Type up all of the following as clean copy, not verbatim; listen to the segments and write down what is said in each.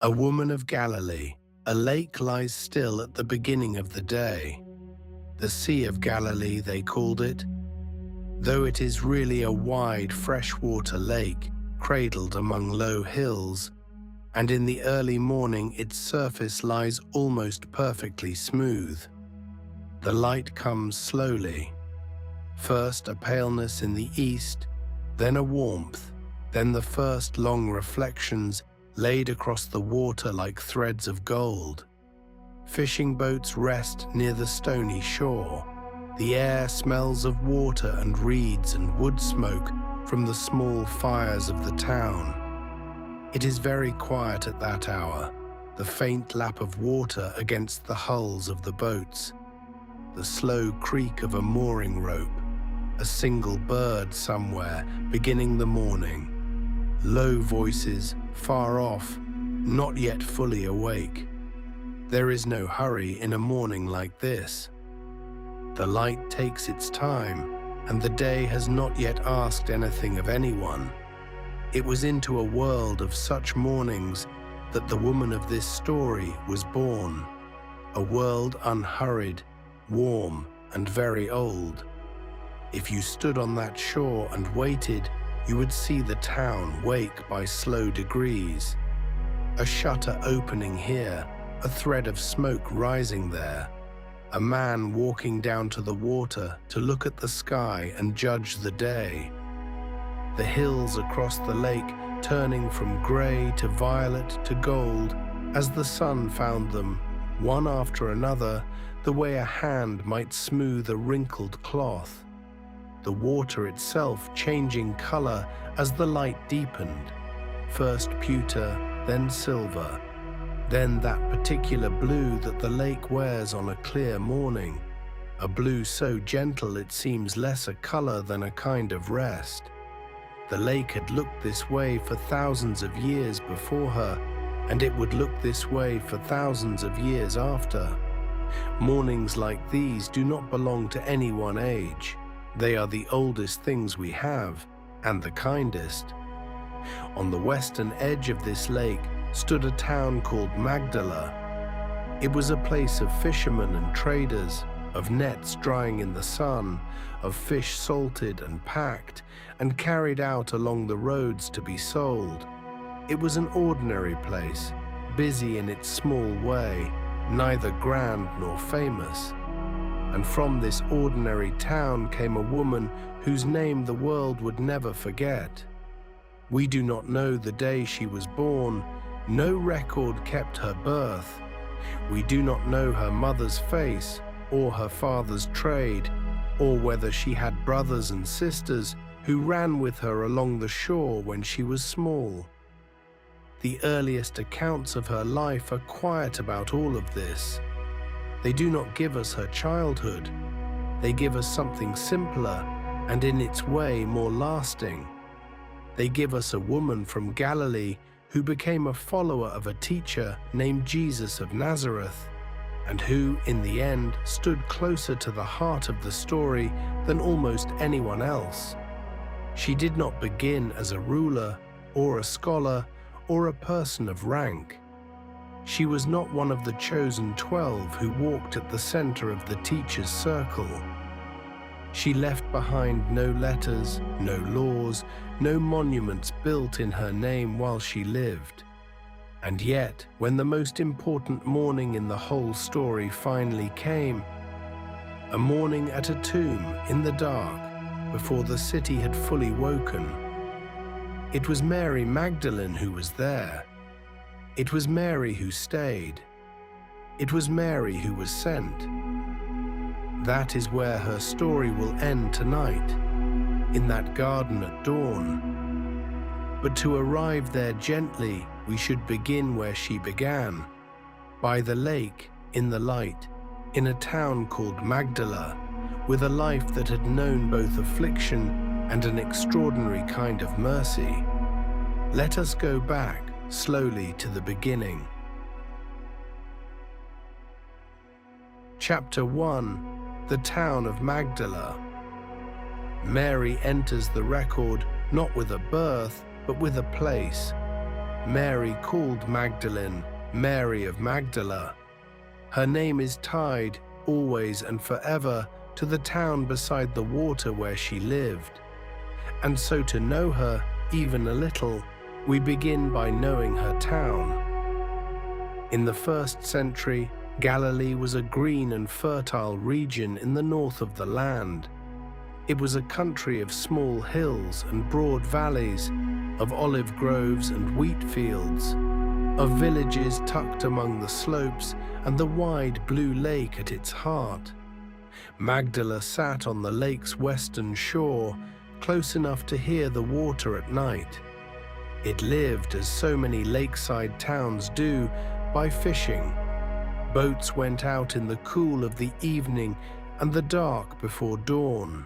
A woman of Galilee, a lake lies still at the beginning of the day. The Sea of Galilee, they called it, though it is really a wide freshwater lake cradled among low hills, and in the early morning its surface lies almost perfectly smooth. The light comes slowly. First a paleness in the east, then a warmth, then the first long reflections laid across the water like threads of gold. Fishing boats rest near the stony shore. The air smells of water and reeds and wood smoke from the small fires of the town. It is very quiet at that hour, the faint lap of water against the hulls of the boats, the slow creak of a mooring rope, a single bird somewhere beginning the morning. Low voices, far off, not yet fully awake. There is no hurry in a morning like this. The light takes its time, and the day has not yet asked anything of anyone. It was into a world of such mornings that the woman of this story was born, a world unhurried, warm, and very old. If you stood on that shore and waited, you would see the town wake by slow degrees. A shutter opening here, a thread of smoke rising there, a man walking down to the water to look at the sky and judge the day. The hills across the lake turning from grey to violet to gold as the sun found them, one after another, the way a hand might smooth a wrinkled cloth. The water itself changing colour as the light deepened, first pewter, then silver, then that particular blue that the lake wears on a clear morning, a blue so gentle it seems less a colour than a kind of rest. The lake had looked this way for thousands of years before her, and it would look this way for thousands of years after. Mornings like these do not belong to any one age. They are the oldest things we have, and the kindest. On the western edge of this lake stood a town called Magdala. It was a place of fishermen and traders, of nets drying in the sun, of fish salted and packed and carried out along the roads to be sold. It was an ordinary place, busy in its small way, neither grand nor famous. And from this ordinary town came a woman whose name the world would never forget. We do not know the day she was born. No record kept her birth. We do not know her mother's face or her father's trade, or whether she had brothers and sisters who ran with her along the shore when she was small. The earliest accounts of her life are quiet about all of this. They do not give us her childhood. They give us something simpler and in its way more lasting. They give us a woman from Galilee who became a follower of a teacher named Jesus of Nazareth, and who, in the end, stood closer to the heart of the story than almost anyone else. She did not begin as a ruler, or a scholar, or a person of rank. She was not one of the chosen 12 who walked at the center of the teacher's circle. She left behind no letters, no laws, no monuments built in her name while she lived. And yet, when the most important morning in the whole story finally came, a morning at a tomb in the dark, before the city had fully woken, it was Mary Magdalene who was there. It was Mary who stayed. It was Mary who was sent. That is where her story will end tonight, in that garden at dawn. But to arrive there gently, we should begin where she began, by the lake, in the light, in a town called Magdala, with a life that had known both affliction and an extraordinary kind of mercy. Let us go back slowly to the beginning. Chapter 1. The town of Magdala. Mary enters the record not with a birth, but with a place. Mary called Magdalene, Mary of Magdala. Her name is tied, always and forever, to the town beside the water where she lived. And so to know her, even a little, we begin by knowing her town. In the 1st century, Galilee was a green and fertile region in the north of the land. It was a country of small hills and broad valleys, of olive groves and wheat fields, of villages tucked among the slopes and the wide blue lake at its heart. Magdala sat on the lake's western shore, close enough to hear the water at night. It lived, as so many lakeside towns do, by fishing. Boats went out in the cool of the evening and the dark before dawn.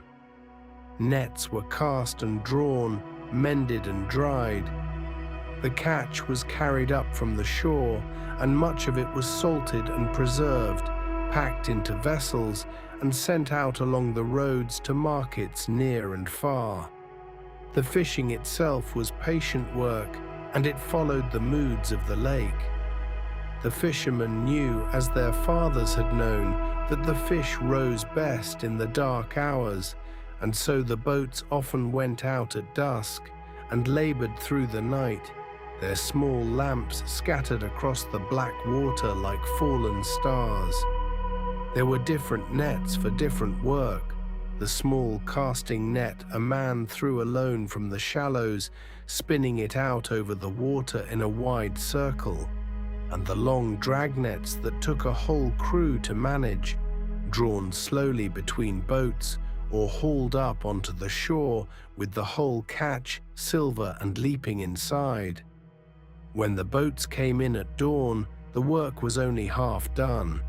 Nets were cast and drawn, mended and dried. The catch was carried up from the shore, and much of it was salted and preserved, packed into vessels, and sent out along the roads to markets near and far. The fishing itself was patient work, and it followed the moods of the lake. The fishermen knew, as their fathers had known, that the fish rose best in the dark hours, and so the boats often went out at dusk and labored through the night, their small lamps scattered across the black water like fallen stars. There were different nets for different work. The small casting net a man threw alone from the shallows, spinning it out over the water in a wide circle, and the long dragnets that took a whole crew to manage, drawn slowly between boats or hauled up onto the shore with the whole catch, silver and leaping inside. When the boats came in at dawn, the work was only half done.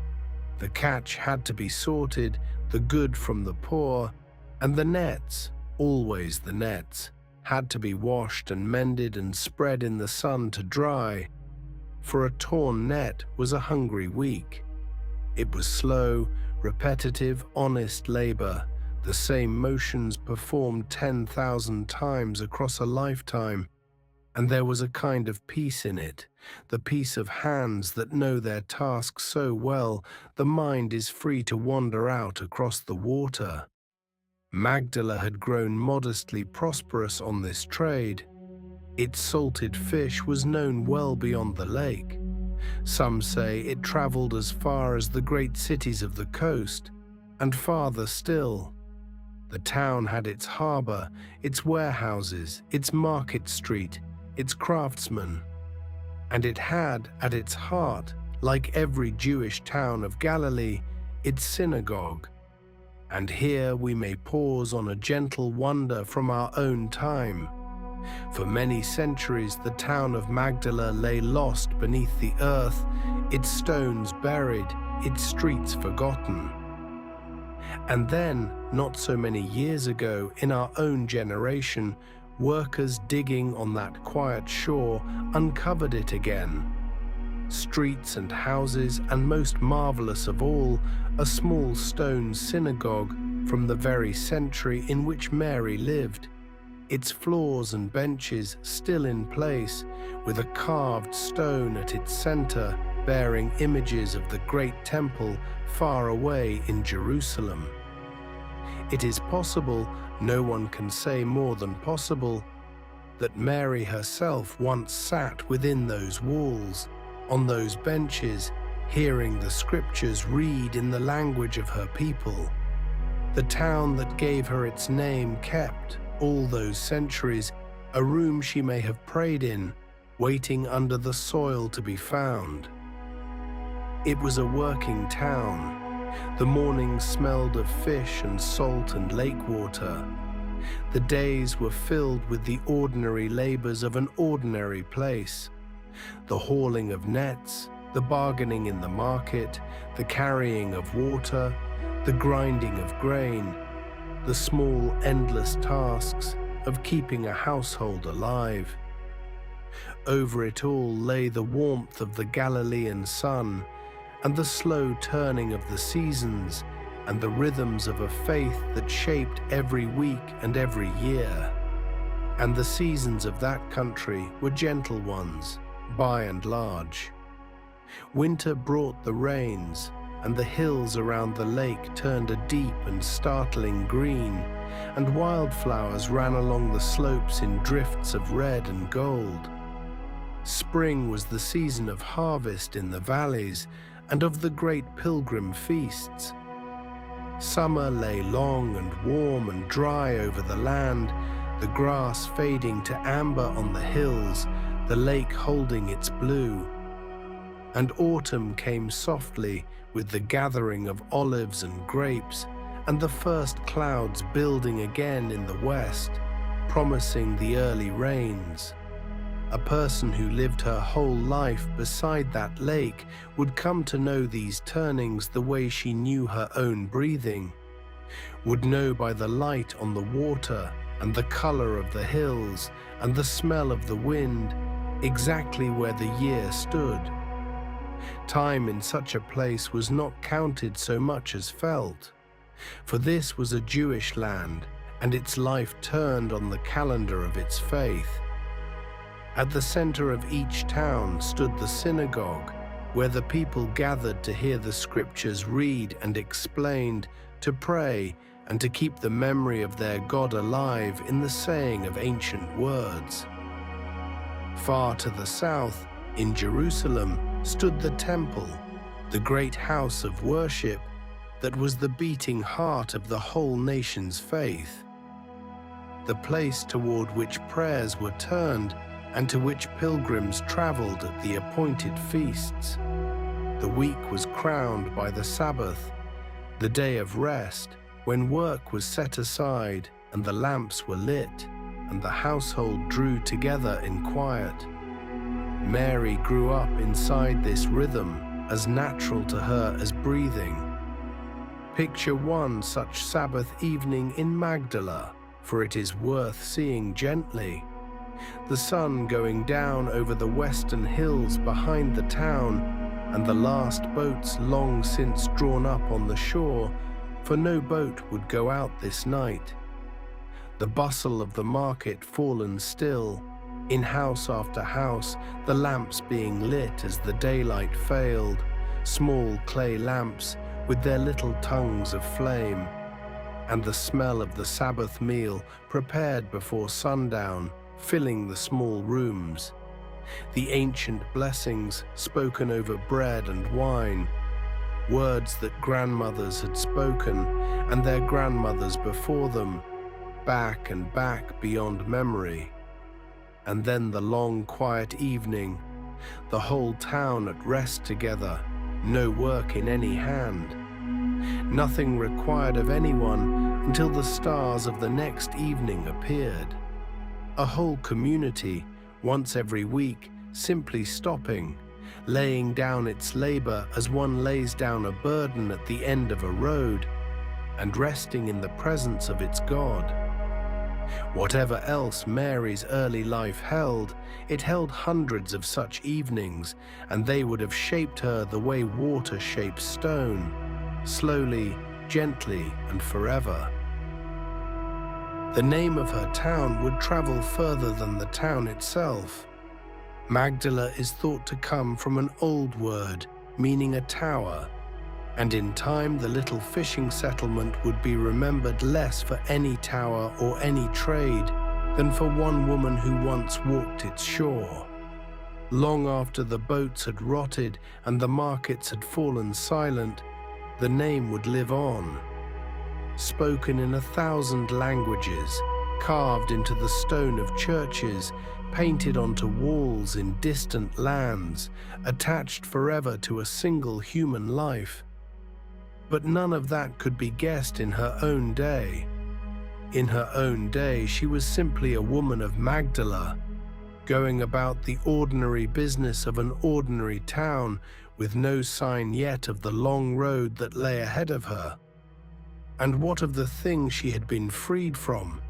The catch had to be sorted, the good from the poor, and the nets, always the nets, had to be washed and mended and spread in the sun to dry. For a torn net was a hungry week. It was slow, repetitive, honest labor, the same motions performed 10,000 times across a lifetime, and there was a kind of peace in it, the peace of hands that know their task so well the mind is free to wander out across the water. Magdala had grown modestly prosperous on this trade. Its salted fish was known well beyond the lake. Some say it traveled as far as the great cities of the coast, and farther still. The town had its harbor, its warehouses, its market street, its craftsmen, and it had at its heart, like every Jewish town of Galilee, its synagogue. And here we may pause on a gentle wonder from our own time. For many centuries the town of Magdala lay lost beneath the earth, its stones buried, its streets forgotten. And then, not so many years ago, in our own generation, workers digging on that quiet shore uncovered it again. Streets and houses, and most marvelous of all, a small stone synagogue from the very century in which Mary lived, its floors and benches still in place, with a carved stone at its center bearing images of the great temple far away in Jerusalem. It is possible, no one can say more than possible, that Mary herself once sat within those walls, on those benches, hearing the scriptures read in the language of her people. The town that gave her its name kept, all those centuries, a room she may have prayed in, waiting under the soil to be found. It was a working town. The mornings smelled of fish and salt and lake water. The days were filled with the ordinary labors of an ordinary place. The hauling of nets, the bargaining in the market, the carrying of water, the grinding of grain, the small, endless tasks of keeping a household alive. Over it all lay the warmth of the Galilean sun, and the slow turning of the seasons, and the rhythms of a faith that shaped every week and every year. And the seasons of that country were gentle ones, by and large. Winter brought the rains, and the hills around the lake turned a deep and startling green, and wildflowers ran along the slopes in drifts of red and gold. Spring was the season of harvest in the valleys and of the great pilgrim feasts. Summer lay long and warm and dry over the land, the grass fading to amber on the hills, the lake holding its blue. And autumn came softly with the gathering of olives and grapes, and the first clouds building again in the west, promising the early rains. A person who lived her whole life beside that lake would come to know these turnings the way she knew her own breathing, would know by the light on the water and the color of the hills and the smell of the wind exactly where the year stood. Time in such a place was not counted so much as felt, for this was a Jewish land, and its life turned on the calendar of its faith. At the center of each town stood the synagogue, where the people gathered to hear the scriptures read and explained, to pray, and to keep the memory of their God alive in the saying of ancient words. Far to the south, in Jerusalem, stood the temple, the great house of worship that was the beating heart of the whole nation's faith, the place toward which prayers were turned and to which pilgrims traveled at the appointed feasts. The week was crowned by the Sabbath, the day of rest, when work was set aside and the lamps were lit and the household drew together in quiet. Mary grew up inside this rhythm, as natural to her as breathing. Picture one such Sabbath evening in Magdala, for it is worth seeing gently. The sun going down over the western hills behind the town, and the last boats long since drawn up on the shore, for no boat would go out this night. The bustle of the market fallen still, in house after house, the lamps being lit as the daylight failed, small clay lamps with their little tongues of flame, and the smell of the Sabbath meal prepared before sundown, filling the small rooms, the ancient blessings spoken over bread and wine, words that grandmothers had spoken and their grandmothers before them, back and back beyond memory. And then the long, quiet evening, the whole town at rest together, no work in any hand, nothing required of anyone until the stars of the next evening appeared. A whole community, once every week, simply stopping, laying down its labor as one lays down a burden at the end of a road, and resting in the presence of its God. Whatever else Mary's early life held, it held hundreds of such evenings, and they would have shaped her the way water shapes stone, slowly, gently, and forever. The name of her town would travel further than the town itself. Magdala is thought to come from an old word meaning a tower, and in time the little fishing settlement would be remembered less for any tower or any trade than for one woman who once walked its shore. Long after the boats had rotted and the markets had fallen silent, the name would live on, spoken in 1,000 languages, carved into the stone of churches, painted onto walls in distant lands, attached forever to a single human life. But none of that could be guessed in her own day. In her own day, she was simply a woman of Magdala, going about the ordinary business of an ordinary town, with no sign yet of the long road that lay ahead of her. And what of the thing she had been freed from,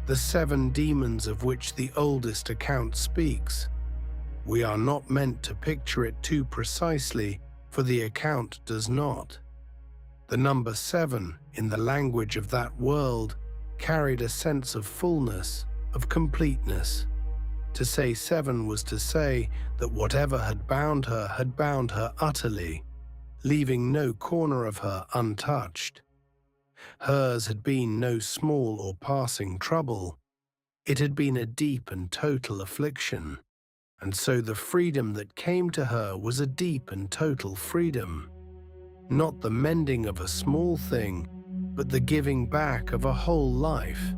the 7 demons of which the oldest account speaks? We are not meant to picture it too precisely, for the account does not. The number 7, in the language of that world, carried a sense of fullness, of completeness. To say 7 was to say that whatever had bound her utterly, leaving no corner of her untouched. Hers had been no small or passing trouble. It had been a deep and total affliction, and so the freedom that came to her was a deep and total freedom. Not the mending of a small thing, but the giving back of a whole life.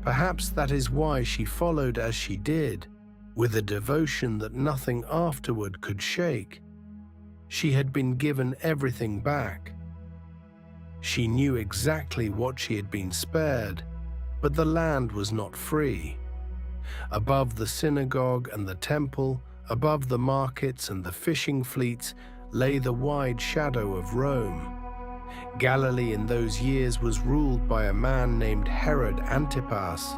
Perhaps that is why she followed as she did, with a devotion that nothing afterward could shake. She had been given everything back. She knew exactly what she had been spared, but the land was not free. Above the synagogue and the temple, above the markets and the fishing fleets, lay the wide shadow of Rome. Galilee in those years was ruled by a man named Herod Antipas,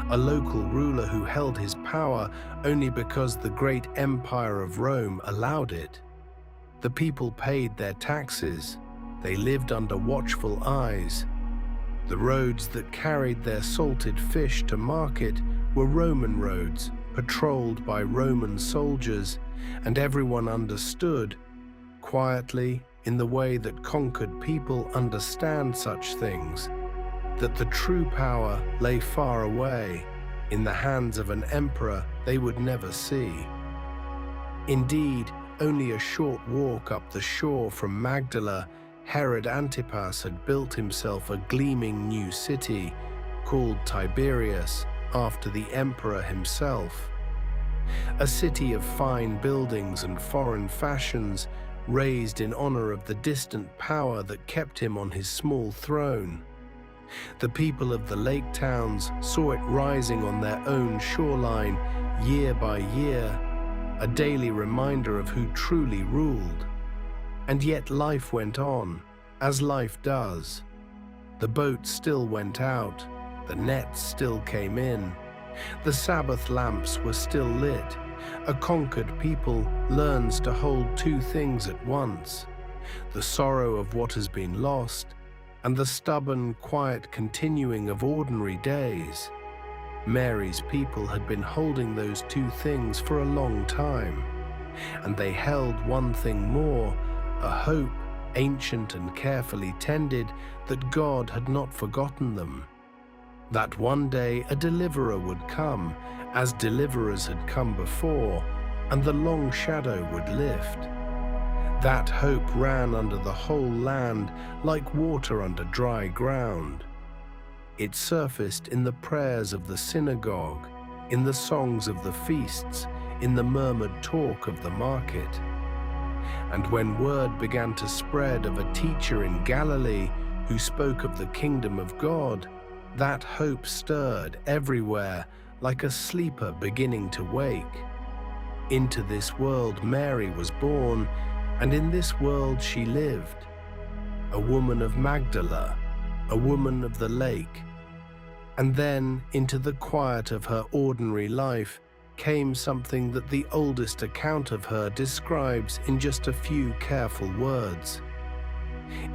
a local ruler who held his power only because the great empire of Rome allowed it. The people paid their taxes. They lived under watchful eyes. The roads that carried their salted fish to market were Roman roads, patrolled by Roman soldiers, and everyone understood, quietly, in the way that conquered people understand such things, that the true power lay far away, in the hands of an emperor they would never see. Indeed, only a short walk up the shore from Magdala, Herod Antipas had built himself a gleaming new city, called Tiberias, after the emperor himself. A city of fine buildings and foreign fashions, raised in honor of the distant power that kept him on his small throne. The people of the lake towns saw it rising on their own shoreline year by year, a daily reminder of who truly ruled. And yet life went on, as life does. The boats still went out, the nets still came in, the Sabbath lamps were still lit. A conquered people learns to hold two things at once: the sorrow of what has been lost, and the stubborn, quiet continuing of ordinary days. Mary's people had been holding those two things for a long time, and they held one thing more, a hope, ancient and carefully tended, that God had not forgotten them. That one day a deliverer would come, as deliverers had come before, and the long shadow would lift. That hope ran under the whole land like water under dry ground. It surfaced in the prayers of the synagogue, in the songs of the feasts, in the murmured talk of the market. And when word began to spread of a teacher in Galilee who spoke of the kingdom of God, that hope stirred everywhere like a sleeper beginning to wake. Into this world Mary was born, and in this world she lived. A woman of Magdala, a woman of the lake. And then, into the quiet of her ordinary life, came something that the oldest account of her describes in just a few careful words.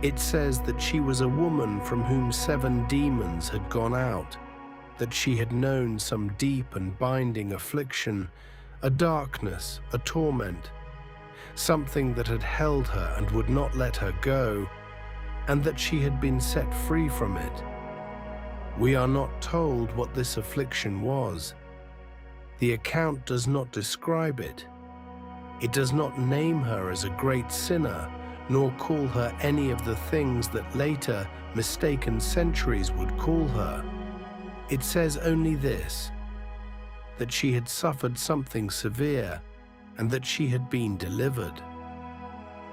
It says that she was a woman from whom 7 demons had gone out, that she had known some deep and binding affliction, a darkness, a torment, something that had held her and would not let her go, and that she had been set free from it. We are not told what this affliction was. The account does not describe it. It does not name her as a great sinner, nor call her any of the things that later, mistaken centuries would call her. It says only this: that she had suffered something severe, and that she had been delivered.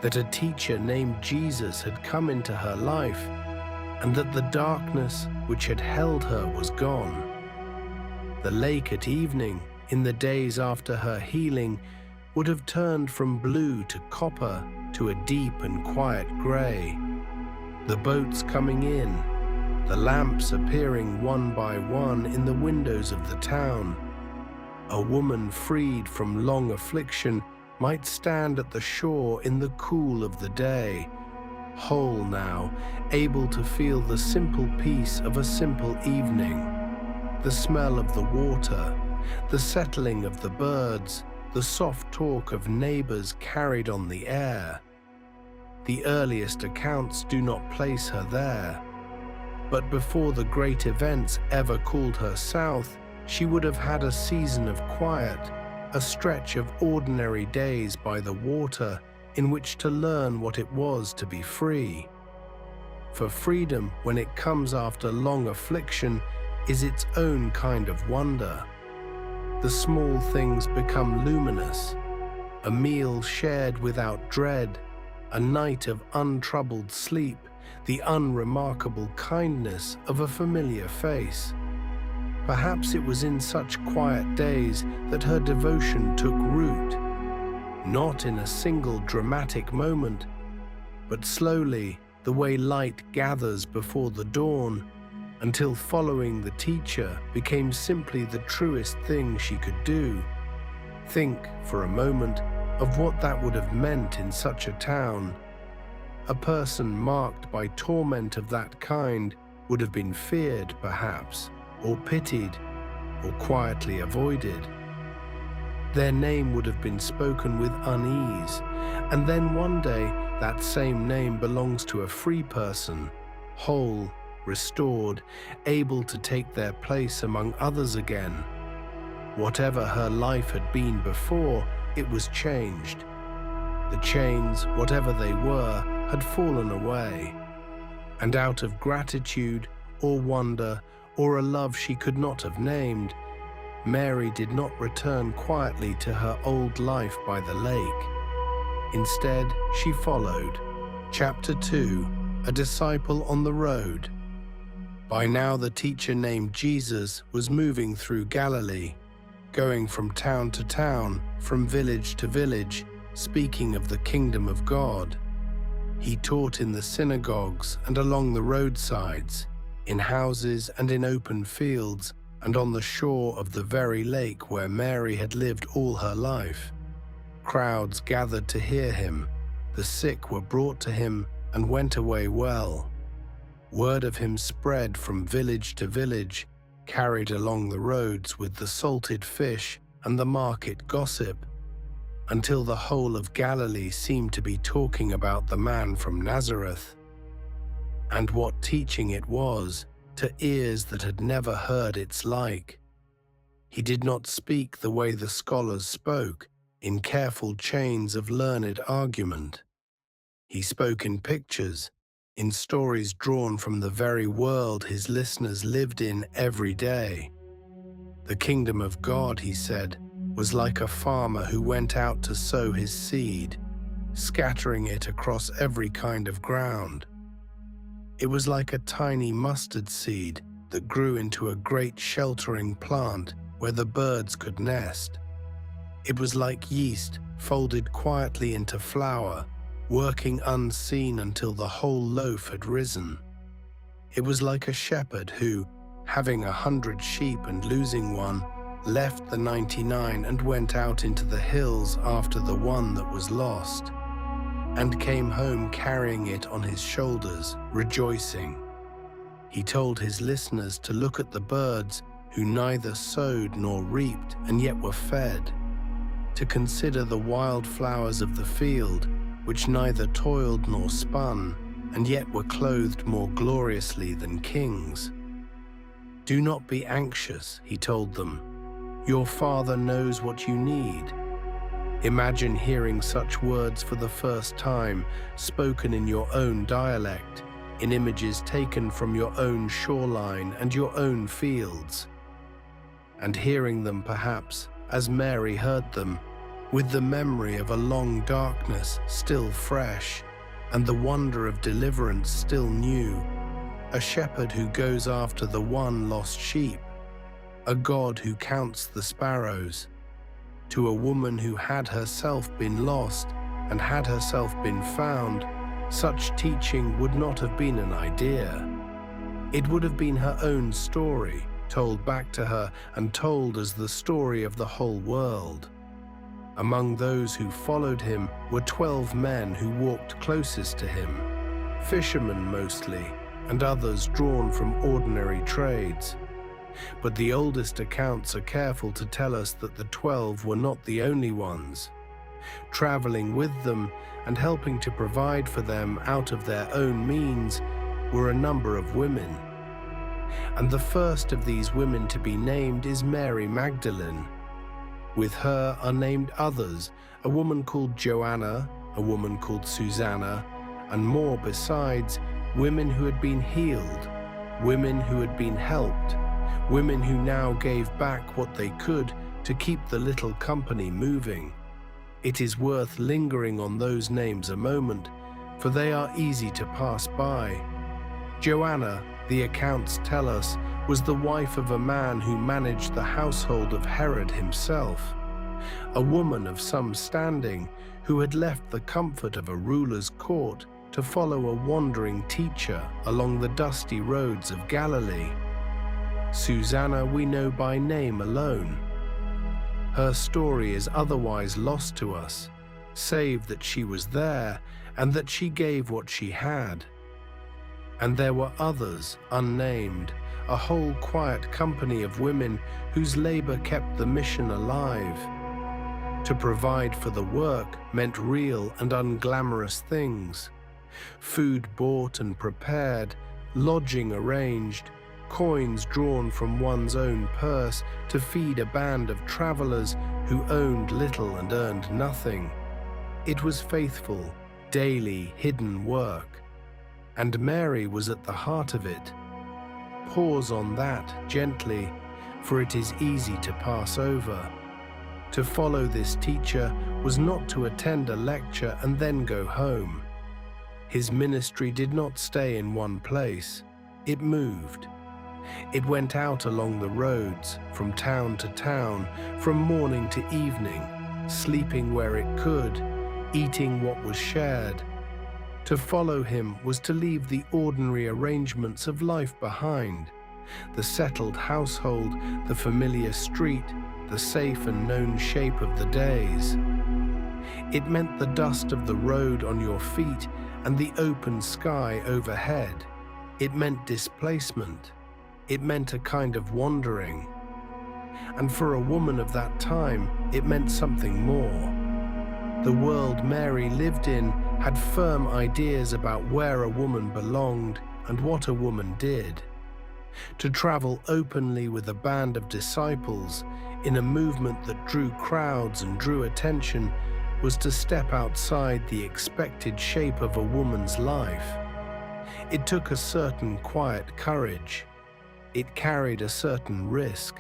That a teacher named Jesus had come into her life, and that the darkness which had held her was gone. The lake at evening, in the days after her healing, would have turned from blue to copper to a deep and quiet grey. The boats coming in, the lamps appearing one by one in the windows of the town. A woman freed from long affliction might stand at the shore in the cool of the day, whole now, able to feel the simple peace of a simple evening, the smell of the water, the settling of the birds, the soft talk of neighbors carried on the air. The earliest accounts do not place her there. But before the great events ever called her south, she would have had a season of quiet, a stretch of ordinary days by the water in which to learn what it was to be free. For freedom, when it comes after long affliction, is its own kind of wonder. The small things become luminous, a meal shared without dread, a night of untroubled sleep, the unremarkable kindness of a familiar face. Perhaps it was in such quiet days that her devotion took root, not in a single dramatic moment, but slowly, the way light gathers before the dawn, until following the teacher became simply the truest thing she could do. Think, for a moment, of what that would have meant in such a town. A person marked by torment of that kind would have been feared, perhaps, or pitied, or quietly avoided. Their name would have been spoken with unease, and then one day that same name belongs to a free person, whole, restored, able to take their place among others again. Whatever her life had been before, it was changed. The chains, whatever they were, had fallen away. And out of gratitude, or wonder, or a love she could not have named, Mary did not return quietly to her old life by the lake. Instead, she followed. Chapter 2, A Disciple on the Road. By now the teacher named Jesus was moving through Galilee, going from town to town, from village to village, speaking of the kingdom of God. He taught in the synagogues and along the roadsides, in houses and in open fields, and on the shore of the very lake where Mary had lived all her life. Crowds gathered to hear him. The sick were brought to him and went away well. Word of him spread from village to village, carried along the roads with the salted fish and the market gossip, until the whole of Galilee seemed to be talking about the man from Nazareth. And what teaching it was, to ears that had never heard its like. He did not speak the way the scholars spoke, in careful chains of learned argument. He spoke in pictures, in stories drawn from the very world his listeners lived in every day. The kingdom of God, he said, was like a farmer who went out to sow his seed, scattering it across every kind of ground. It was like a tiny mustard seed that grew into a great sheltering plant where the birds could nest. It was like yeast folded quietly into flour, working unseen until the whole loaf had risen. It was like a shepherd who, having 100 sheep and losing one, left the 99 and went out into the hills after the one that was lost, and came home carrying it on his shoulders, rejoicing. He told his listeners to look at the birds who neither sowed nor reaped and yet were fed, to consider the wild flowers of the field, which neither toiled nor spun, and yet were clothed more gloriously than kings. Do not be anxious, he told them. Your Father knows what you need. Imagine hearing such words for the first time, spoken in your own dialect, in images taken from your own shoreline and your own fields, and hearing them perhaps, as Mary heard them, with the memory of a long darkness still fresh, and the wonder of deliverance still new, a shepherd who goes after the one lost sheep, a God who counts the sparrows. To a woman who had herself been lost and had herself been found, such teaching would not have been an idea. It would have been her own story, told back to her and told as the story of the whole world. Among those who followed him were 12 men who walked closest to him, fishermen mostly, and others drawn from ordinary trades. But the oldest accounts are careful to tell us that the 12 were not the only ones. Traveling with them and helping to provide for them out of their own means were a number of women. And the first of these women to be named is Mary Magdalene. With her are named others, a woman called Joanna, a woman called Susanna, and more besides, women who had been healed, women who had been helped, women who now gave back what they could to keep the little company moving. It is worth lingering on those names a moment, for they are easy to pass by. Joanna, the accounts tell us, was the wife of a man who managed the household of Herod himself, a woman of some standing who had left the comfort of a ruler's court to follow a wandering teacher along the dusty roads of Galilee. Susanna we know by name alone. Her story is otherwise lost to us, save that she was there and that she gave what she had. And there were others, unnamed, a whole quiet company of women whose labor kept the mission alive. To provide for the work meant real and unglamorous things. Food bought and prepared, lodging arranged, coins drawn from one's own purse to feed a band of travelers who owned little and earned nothing. It was faithful, daily, hidden work. And Mary was at the heart of it. Pause on that gently, for it is easy to pass over. To follow this teacher was not to attend a lecture and then go home. His ministry did not stay in one place. It moved. It went out along the roads, from town to town, from morning to evening, sleeping where it could, eating what was shared. To follow him was to leave the ordinary arrangements of life behind, the settled household, the familiar street, the safe and known shape of the days. It meant the dust of the road on your feet and the open sky overhead. It meant displacement. It meant a kind of wandering. And for a woman of that time, it meant something more. The world Mary lived in had firm ideas about where a woman belonged and what a woman did. To travel openly with a band of disciples in a movement that drew crowds and drew attention was to step outside the expected shape of a woman's life. It took a certain quiet courage. It carried a certain risk.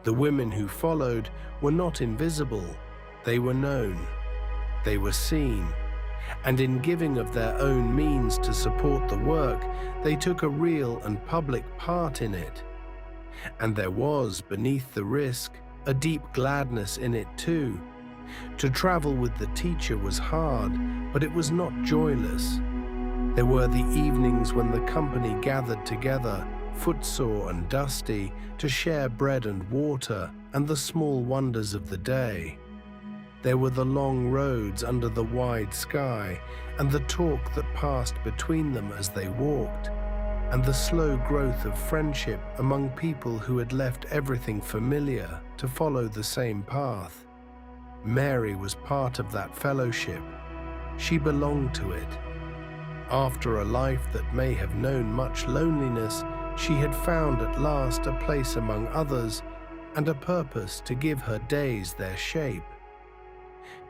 The women who followed were not invisible. They were known. They were seen. And in giving of their own means to support the work, they took a real and public part in it. And there was, beneath the risk, a deep gladness in it too. To travel with the teacher was hard, but it was not joyless. There were the evenings when the company gathered together, footsore and dusty, to share bread and water and the small wonders of the day. There were the long roads under the wide sky, and the talk that passed between them as they walked, and the slow growth of friendship among people who had left everything familiar to follow the same path. Mary was part of that fellowship. She belonged to it. After a life that may have known much loneliness, she had found at last a place among others and a purpose to give her days their shape.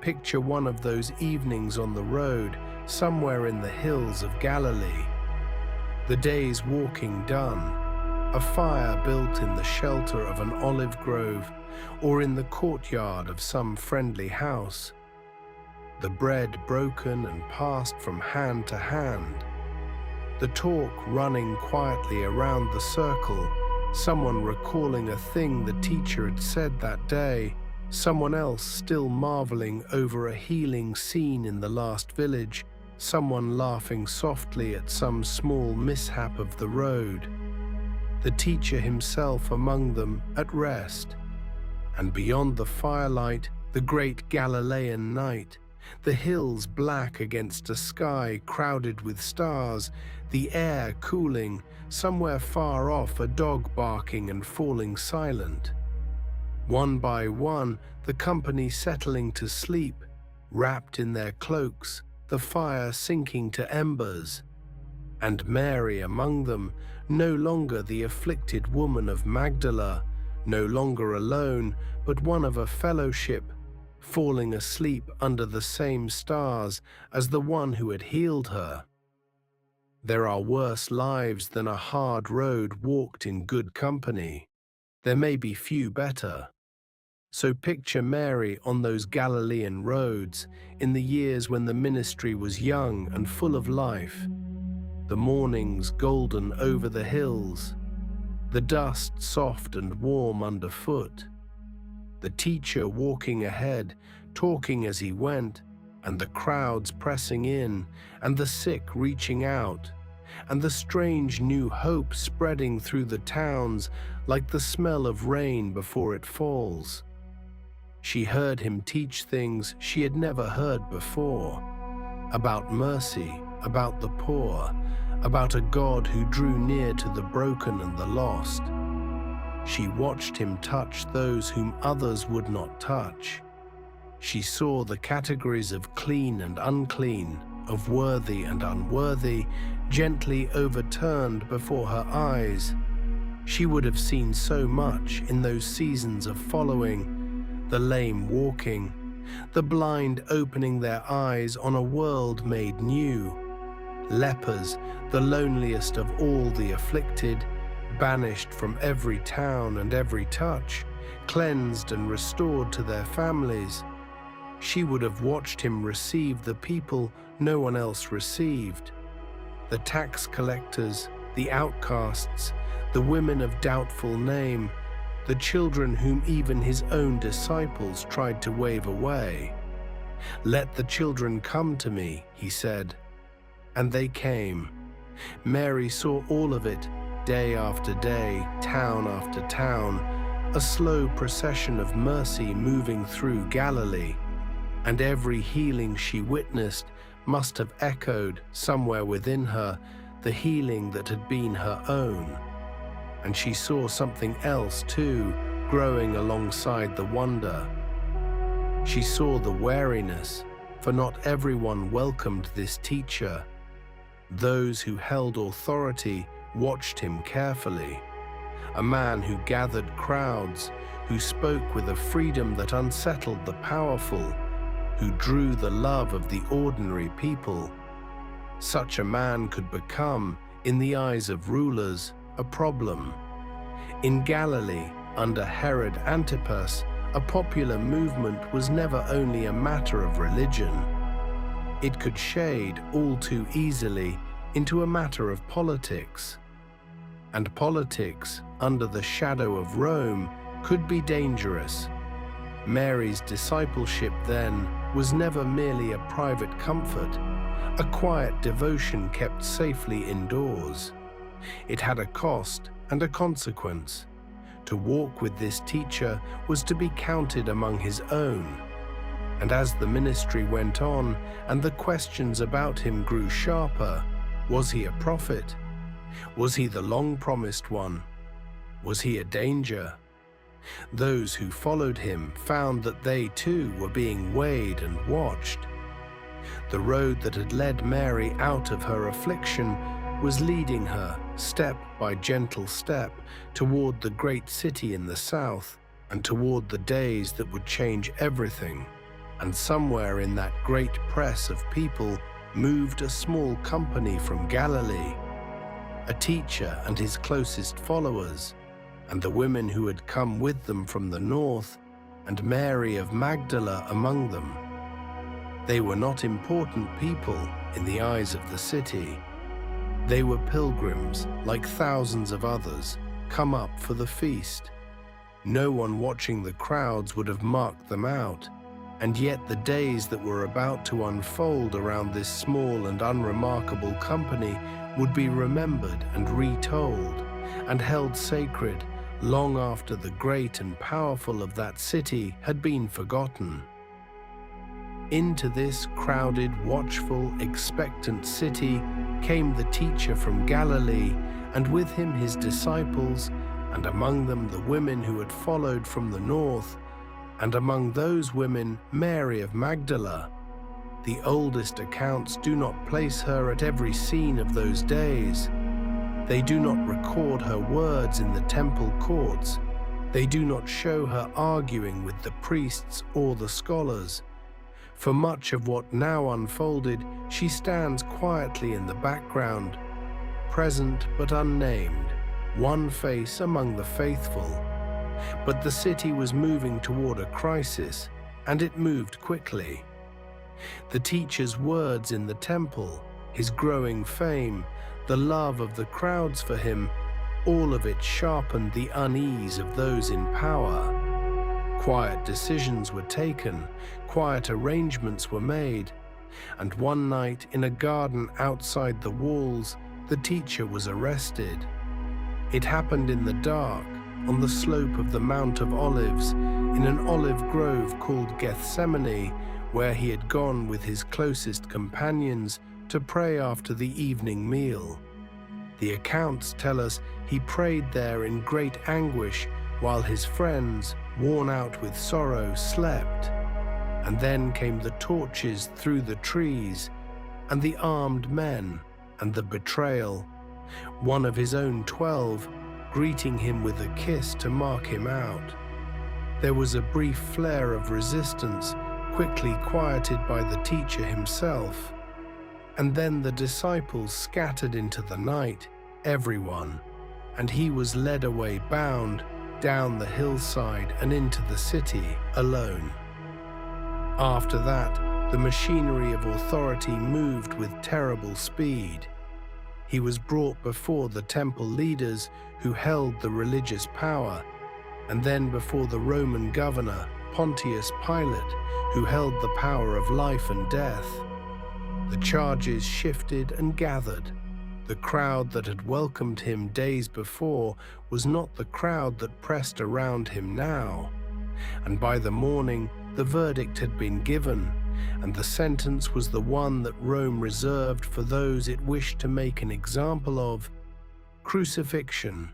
Picture one of those evenings on the road, somewhere in the hills of Galilee. The day's walking done, a fire built in the shelter of an olive grove or in the courtyard of some friendly house. The bread broken and passed from hand to hand. The talk running quietly around the circle, someone recalling a thing the teacher had said that day, someone else still marveling over a healing scene in the last village, someone laughing softly at some small mishap of the road, the teacher himself among them at rest, and beyond the firelight, the great Galilean night, the hills black against a sky crowded with stars, the air cooling, somewhere far off a dog barking and falling silent. One by one, the company settling to sleep, wrapped in their cloaks, the fire sinking to embers. And Mary among them, no longer the afflicted woman of Magdala, no longer alone, but one of a fellowship, falling asleep under the same stars as the one who had healed her. There are worse lives than a hard road walked in good company. There may be few better. So picture Mary on those Galilean roads in the years when the ministry was young and full of life, the mornings golden over the hills, the dust soft and warm underfoot, the teacher walking ahead, talking as he went, and the crowds pressing in, and the sick reaching out, and the strange new hope spreading through the towns like the smell of rain before it falls. She heard him teach things she had never heard before, about mercy, about the poor, about a God who drew near to the broken and the lost. She watched him touch those whom others would not touch. She saw the categories of clean and unclean, of worthy and unworthy, gently overturned before her eyes. She would have seen so much in those seasons of following, the lame walking, the blind opening their eyes on a world made new, lepers, the loneliest of all the afflicted, banished from every town and every touch, cleansed and restored to their families. She would have watched him receive the people no one else received, the tax collectors, the outcasts, the women of doubtful name, the children whom even his own disciples tried to wave away. "Let the children come to me," he said. And they came. Mary saw all of it, day after day, town after town, a slow procession of mercy moving through Galilee, and every healing she witnessed must have echoed, somewhere within her, the healing that had been her own. And she saw something else too, growing alongside the wonder. She saw the wariness, for not everyone welcomed this teacher. Those who held authority watched him carefully. A man who gathered crowds, who spoke with a freedom that unsettled the powerful, who drew the love of the ordinary people. Such a man could become, in the eyes of rulers, a problem. In Galilee, under Herod Antipas, a popular movement was never only a matter of religion. It could shade all too easily into a matter of politics. And politics, under the shadow of Rome, could be dangerous. Mary's discipleship, then, was never merely a private comfort, a quiet devotion kept safely indoors. It had a cost and a consequence. To walk with this teacher was to be counted among his own. And as the ministry went on and the questions about him grew sharper, was he a prophet? Was he the long-promised one? Was he a danger? Those who followed him found that they too were being weighed and watched. The road that had led Mary out of her affliction was leading her, step by gentle step, toward the great city in the south, and toward the days that would change everything. And somewhere in that great press of people moved a small company from Galilee, a teacher and his closest followers, and the women who had come with them from the north, and Mary of Magdala among them. They were not important people in the eyes of the city. They were pilgrims, like thousands of others, come up for the feast. No one watching the crowds would have marked them out, and yet the days that were about to unfold around this small and unremarkable company would be remembered and retold, and held sacred long after the great and powerful of that city had been forgotten. Into this crowded, watchful, expectant city came the teacher from Galilee, and with him his disciples, and among them the women who had followed from the north, and among those women Mary of Magdala. The oldest accounts do not place her at every scene of those days. They do not record her words in the temple courts. They do not show her arguing with the priests or the scholars. For much of what now unfolded, she stands quietly in the background, present but unnamed, one face among the faithful. But the city was moving toward a crisis, and it moved quickly. The teacher's words in the temple, his growing fame, the love of the crowds for him, all of it sharpened the unease of those in power. Quiet decisions were taken, quiet arrangements were made, and one night in a garden outside the walls, the teacher was arrested. It happened in the dark, on the slope of the Mount of Olives, in an olive grove called Gethsemane, where he had gone with his closest companions to pray after the evening meal. The accounts tell us he prayed there in great anguish while his friends, worn out with sorrow, slept. And then came the torches through the trees, and the armed men, and the betrayal. One of his own 12, greeting him with a kiss to mark him out. There was a brief flare of resistance, quickly quieted by the teacher himself. And then the disciples scattered into the night, everyone, and he was led away bound, down the hillside and into the city, alone. After that, the machinery of authority moved with terrible speed. He was brought before the temple leaders who held the religious power, and then before the Roman governor, Pontius Pilate, who held the power of life and death. The charges shifted and gathered. The crowd that had welcomed him days before was not the crowd that pressed around him now. And by the morning, the verdict had been given, and the sentence was the one that Rome reserved for those it wished to make an example of: crucifixion.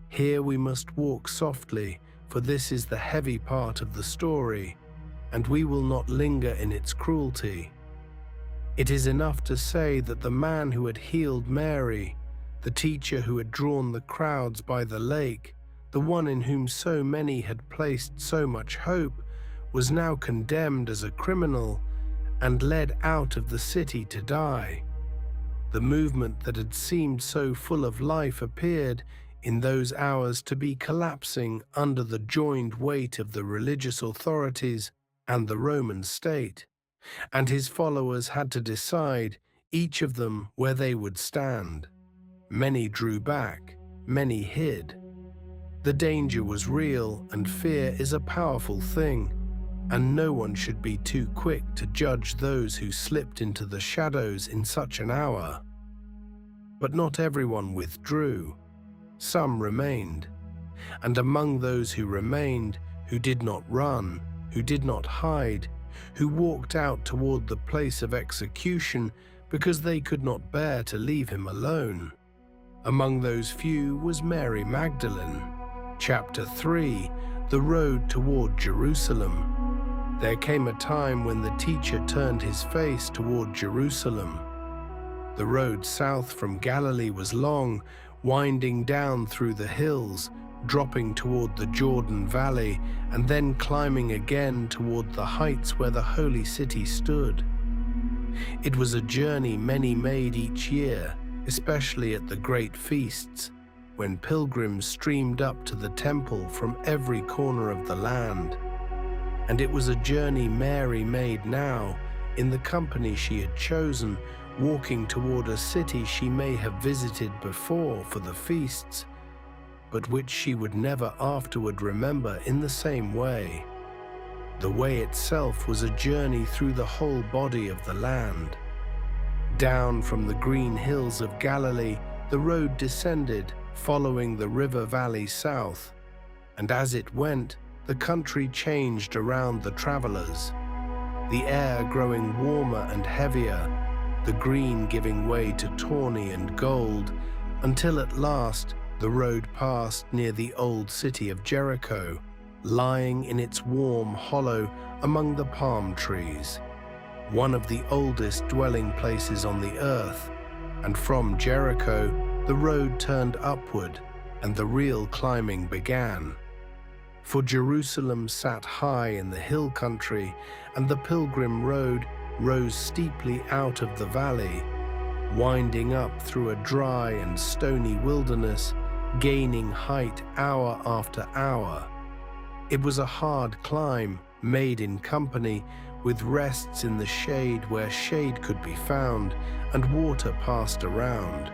Here we must walk softly, for this is the heavy part of the story, and we will not linger in its cruelty. It is enough to say that the man who had healed Mary, the teacher who had drawn the crowds by the lake, the one in whom so many had placed so much hope, was now condemned as a criminal and led out of the city to die. The movement that had seemed so full of life appeared, in those hours, to be collapsing under the joined weight of the religious authorities and the Roman state, and his followers had to decide, each of them, where they would stand. Many drew back, many hid. The danger was real, and fear is a powerful thing, and no one should be too quick to judge those who slipped into the shadows in such an hour. But not everyone withdrew. Some remained, and among those who remained, who did not run, who did not hide, who walked out toward the place of execution because they could not bear to leave him alone. Among those few was Mary Magdalene. Chapter 3, the road toward Jerusalem. There came a time when the teacher turned his face toward Jerusalem. The road south from Galilee was long, winding down through the hills, dropping toward the Jordan Valley, and then climbing again toward the heights where the holy city stood. It was a journey many made each year, especially at the great feasts, when pilgrims streamed up to the temple from every corner of the land. And it was a journey Mary made now, in the company she had chosen, walking toward a city she may have visited before for the feasts, but which she would never afterward remember in the same way. The way itself was a journey through the whole body of the land. Down from the green hills of Galilee, the road descended, following the river valley south, and as it went, the country changed around the travelers. the air growing warmer and heavier, the green giving way to tawny and gold, until at last the road passed near the old city of Jericho, lying in its warm hollow among the palm trees, one of the oldest dwelling places on the earth. And from Jericho, the road turned upward, and the real climbing began. For Jerusalem sat high in the hill country, and the pilgrim road rose steeply out of the valley, winding up through a dry and stony wilderness, gaining height hour after hour. It was a hard climb, made in company, with rests in the shade where shade could be found, and water passed around.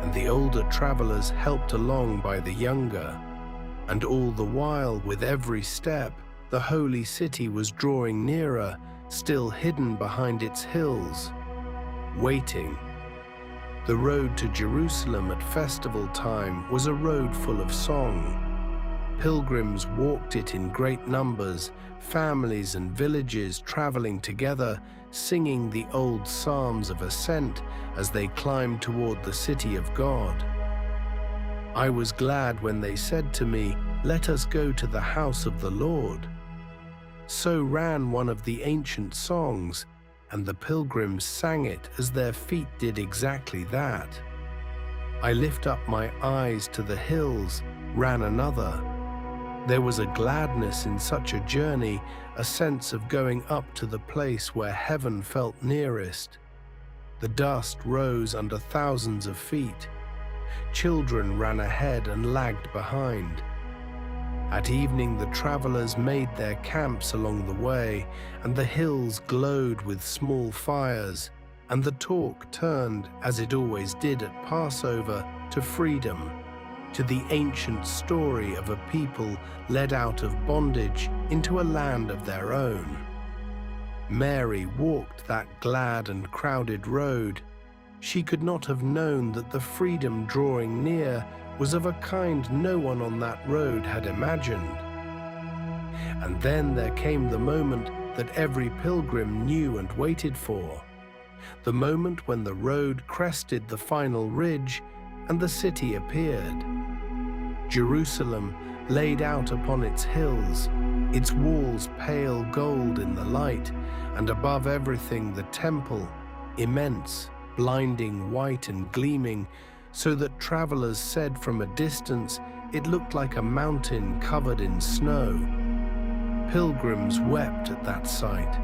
And the older travelers helped along by the younger, and all the while, with every step, the holy city was drawing nearer, still hidden behind its hills, waiting. The road to Jerusalem at festival time was a road full of song. Pilgrims walked it in great numbers, families and villages traveling together, singing the old psalms of ascent as they climbed toward the city of God. I was glad when they said to me, "Let us go to the house of the Lord." So ran one of the ancient songs, and the pilgrims sang it as their feet did exactly that. "I lift up my eyes to the hills," ran another. There was a gladness in such a journey, a sense of going up to the place where heaven felt nearest. The dust rose under thousands of feet. Children ran ahead and lagged behind. At evening the travelers made their camps along the way, and the hills glowed with small fires, and the talk turned, as it always did at Passover, to freedom, to the ancient story of a people led out of bondage into a land of their own. Mary walked that glad and crowded road. She could not have known that the freedom drawing near was of a kind no one on that road had imagined. And then there came the moment that every pilgrim knew and waited for, the moment when the road crested the final ridge and the city appeared. Jerusalem laid out upon its hills, its walls pale gold in the light, and above everything the temple, immense, blinding white and gleaming, so that travelers said from a distance it looked like a mountain covered in snow. Pilgrims wept at that sight.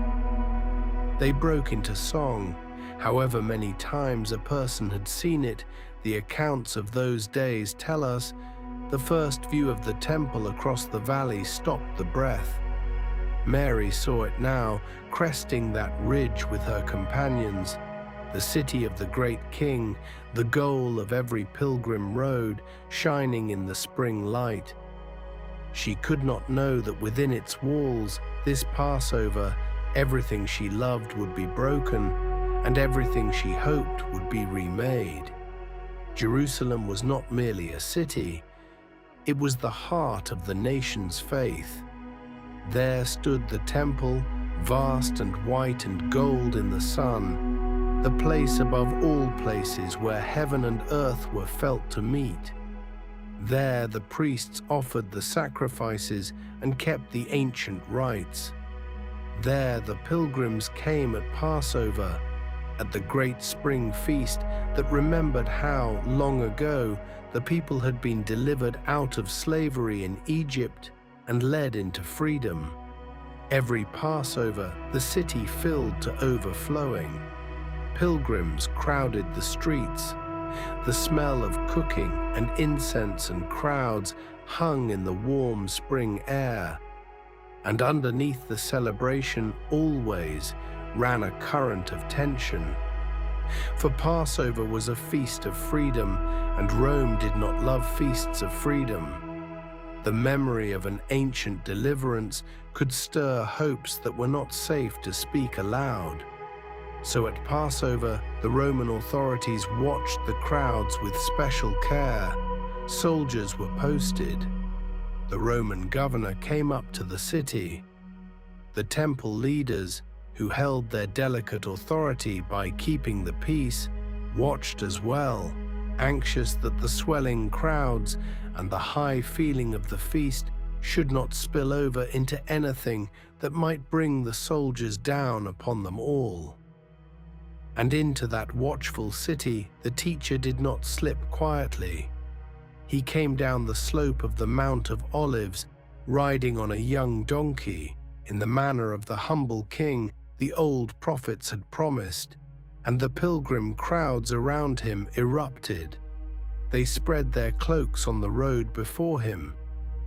They broke into song. However many times a person had seen it, the accounts of those days tell us, the first view of the temple across the valley stopped the breath. Mary saw it now, cresting that ridge with her companions, the city of the great King, the goal of every pilgrim road, shining in the spring light. She could not know that within its walls, this Passover, everything she loved would be broken, and everything she hoped would be remade. Jerusalem was not merely a city, it was the heart of the nation's faith. There stood the temple, vast and white and gold in the sun, the place above all places where heaven and earth were felt to meet. There the priests offered the sacrifices and kept the ancient rites. There the pilgrims came at Passover, at the great spring feast that remembered how, long ago, the people had been delivered out of slavery in Egypt and led into freedom. Every Passover, the city filled to overflowing. Pilgrims crowded the streets. The smell of cooking and incense and crowds hung in the warm spring air. And underneath the celebration always ran a current of tension. For Passover was a feast of freedom, and Rome did not love feasts of freedom. The memory of an ancient deliverance could stir hopes that were not safe to speak aloud. So at Passover, the Roman authorities watched the crowds with special care. Soldiers were posted. The Roman governor came up to the city. The temple leaders, who held their delicate authority by keeping the peace, watched as well, anxious that the swelling crowds and the high feeling of the feast should not spill over into anything that might bring the soldiers down upon them all. And into that watchful city the teacher did not slip quietly. He came down the slope of the Mount of Olives, riding on a young donkey, in the manner of the humble king the old prophets had promised, and the pilgrim crowds around him erupted. They spread their cloaks on the road before him.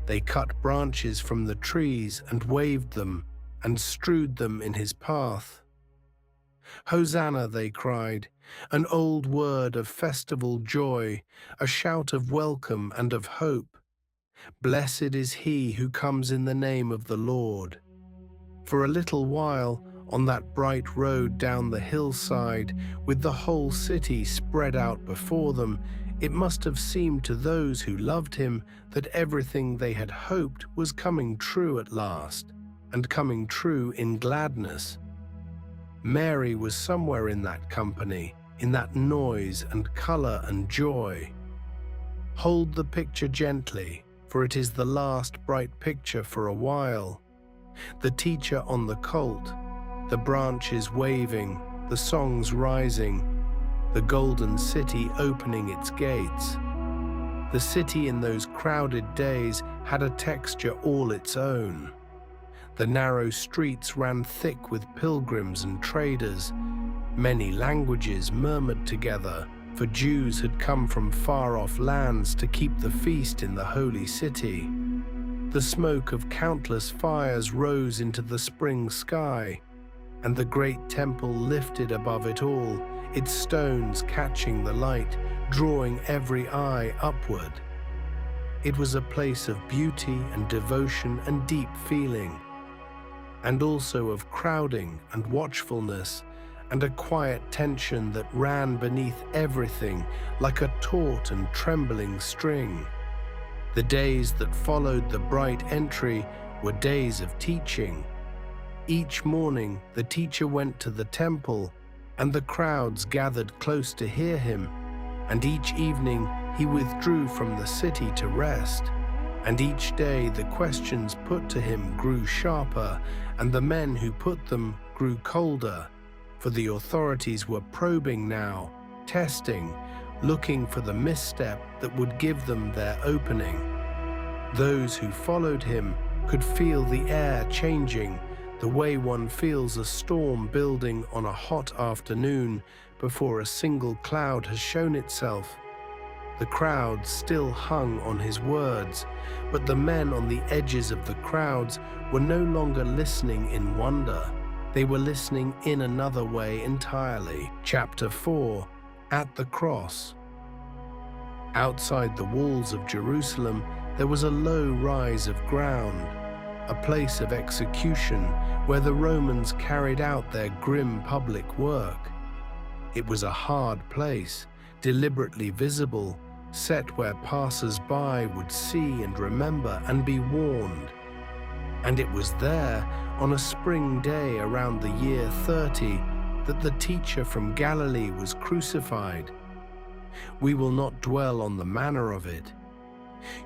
They cut branches from the trees and waved them and strewed them in his path. Hosanna, they cried, an old word of festival joy, a shout of welcome and of hope. Blessed is he who comes in the name of the Lord. For a little while, on that bright road down the hillside, with the whole city spread out before them, it must have seemed to those who loved him that everything they had hoped was coming true at last, and coming true in gladness. Mary was somewhere in that company, in that noise and color and joy. Hold the picture gently, for it is the last bright picture for a while. The teacher on the colt, the branches waving, the songs rising, the golden city opening its gates. The city in those crowded days had a texture all its own. The narrow streets ran thick with pilgrims and traders. Many languages murmured together, for Jews had come from far-off lands to keep the feast in the holy city. The smoke of countless fires rose into the spring sky, and the great temple lifted above it all, its stones catching the light, drawing every eye upward. It was a place of beauty and devotion and deep feeling, and also of crowding and watchfulness, and a quiet tension that ran beneath everything like a taut and trembling string. The days that followed the bright entry were days of teaching. Each morning the teacher went to the temple, and the crowds gathered close to hear him, and each evening he withdrew from the city to rest. And each day the questions put to him grew sharper, and the men who put them grew colder, for the authorities were probing now, testing, looking for the misstep that would give them their opening. Those who followed him could feel the air changing, the way one feels a storm building on a hot afternoon before a single cloud has shown itself. The crowd still hung on his words, but the men on the edges of the crowds were no longer listening in wonder. They were listening in another way entirely. Chapter 4, At the Cross. Outside the walls of Jerusalem, there was a low rise of ground, a place of execution where the Romans carried out their grim public work. It was a hard place, deliberately visible, set where passers-by would see and remember and be warned. And it was there, on a spring day around the year 30, that the teacher from Galilee was crucified. We will not dwell on the manner of it.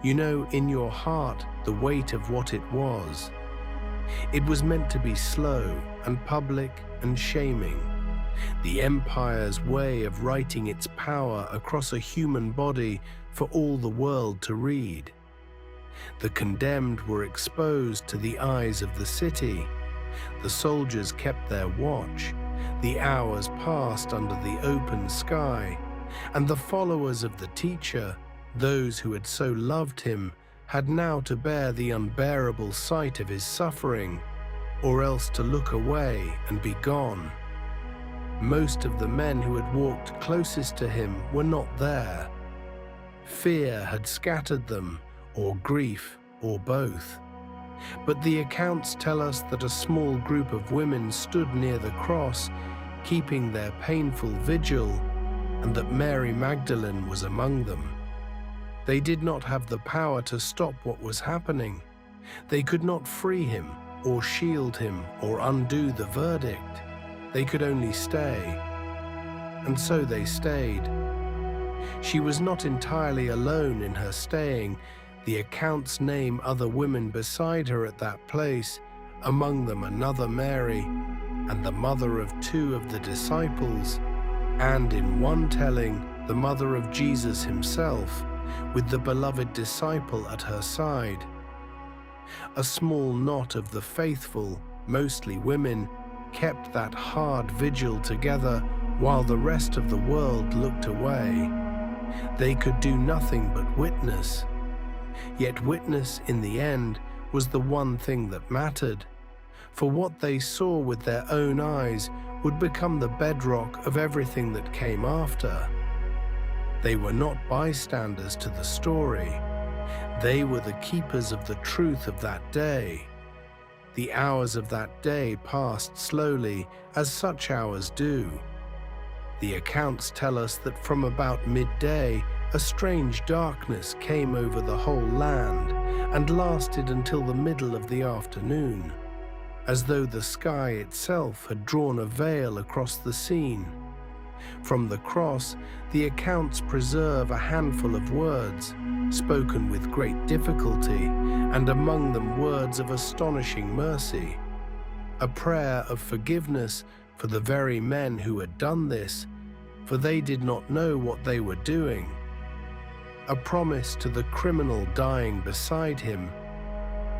You know in your heart the weight of what it was. It was meant to be slow and public and shaming, the empire's way of writing its power across a human body for all the world to read. The condemned were exposed to the eyes of the city. The soldiers kept their watch. The hours passed under the open sky, and the followers of the teacher, those who had so loved him, had now to bear the unbearable sight of his suffering, or else to look away and be gone. Most of the men who had walked closest to him were not there. Fear had scattered them, or grief, or both. But the accounts tell us that a small group of women stood near the cross, keeping their painful vigil, and that Mary Magdalene was among them. They did not have the power to stop what was happening. They could not free him, or shield him or undo the verdict. They could only stay. And so they stayed. She was not entirely alone in her staying. The accounts name other women beside her at that place, among them another Mary, and the mother of 2 of the disciples, and in one telling, the mother of Jesus himself, with the beloved disciple at her side. A small knot of the faithful, mostly women, kept that hard vigil together while the rest of the world looked away. They could do nothing but witness. Yet witness, in the end, was the one thing that mattered, for what they saw with their own eyes would become the bedrock of everything that came after. They were not bystanders to the story. They were the keepers of the truth of that day. The hours of that day passed slowly, as such hours do. The accounts tell us that from about midday, a strange darkness came over the whole land and lasted until the middle of the afternoon, as though the sky itself had drawn a veil across the scene. From the cross, the accounts preserve a handful of words, spoken with great difficulty, and among them words of astonishing mercy. A prayer of forgiveness for the very men who had done this, for they did not know what they were doing. A promise to the criminal dying beside him.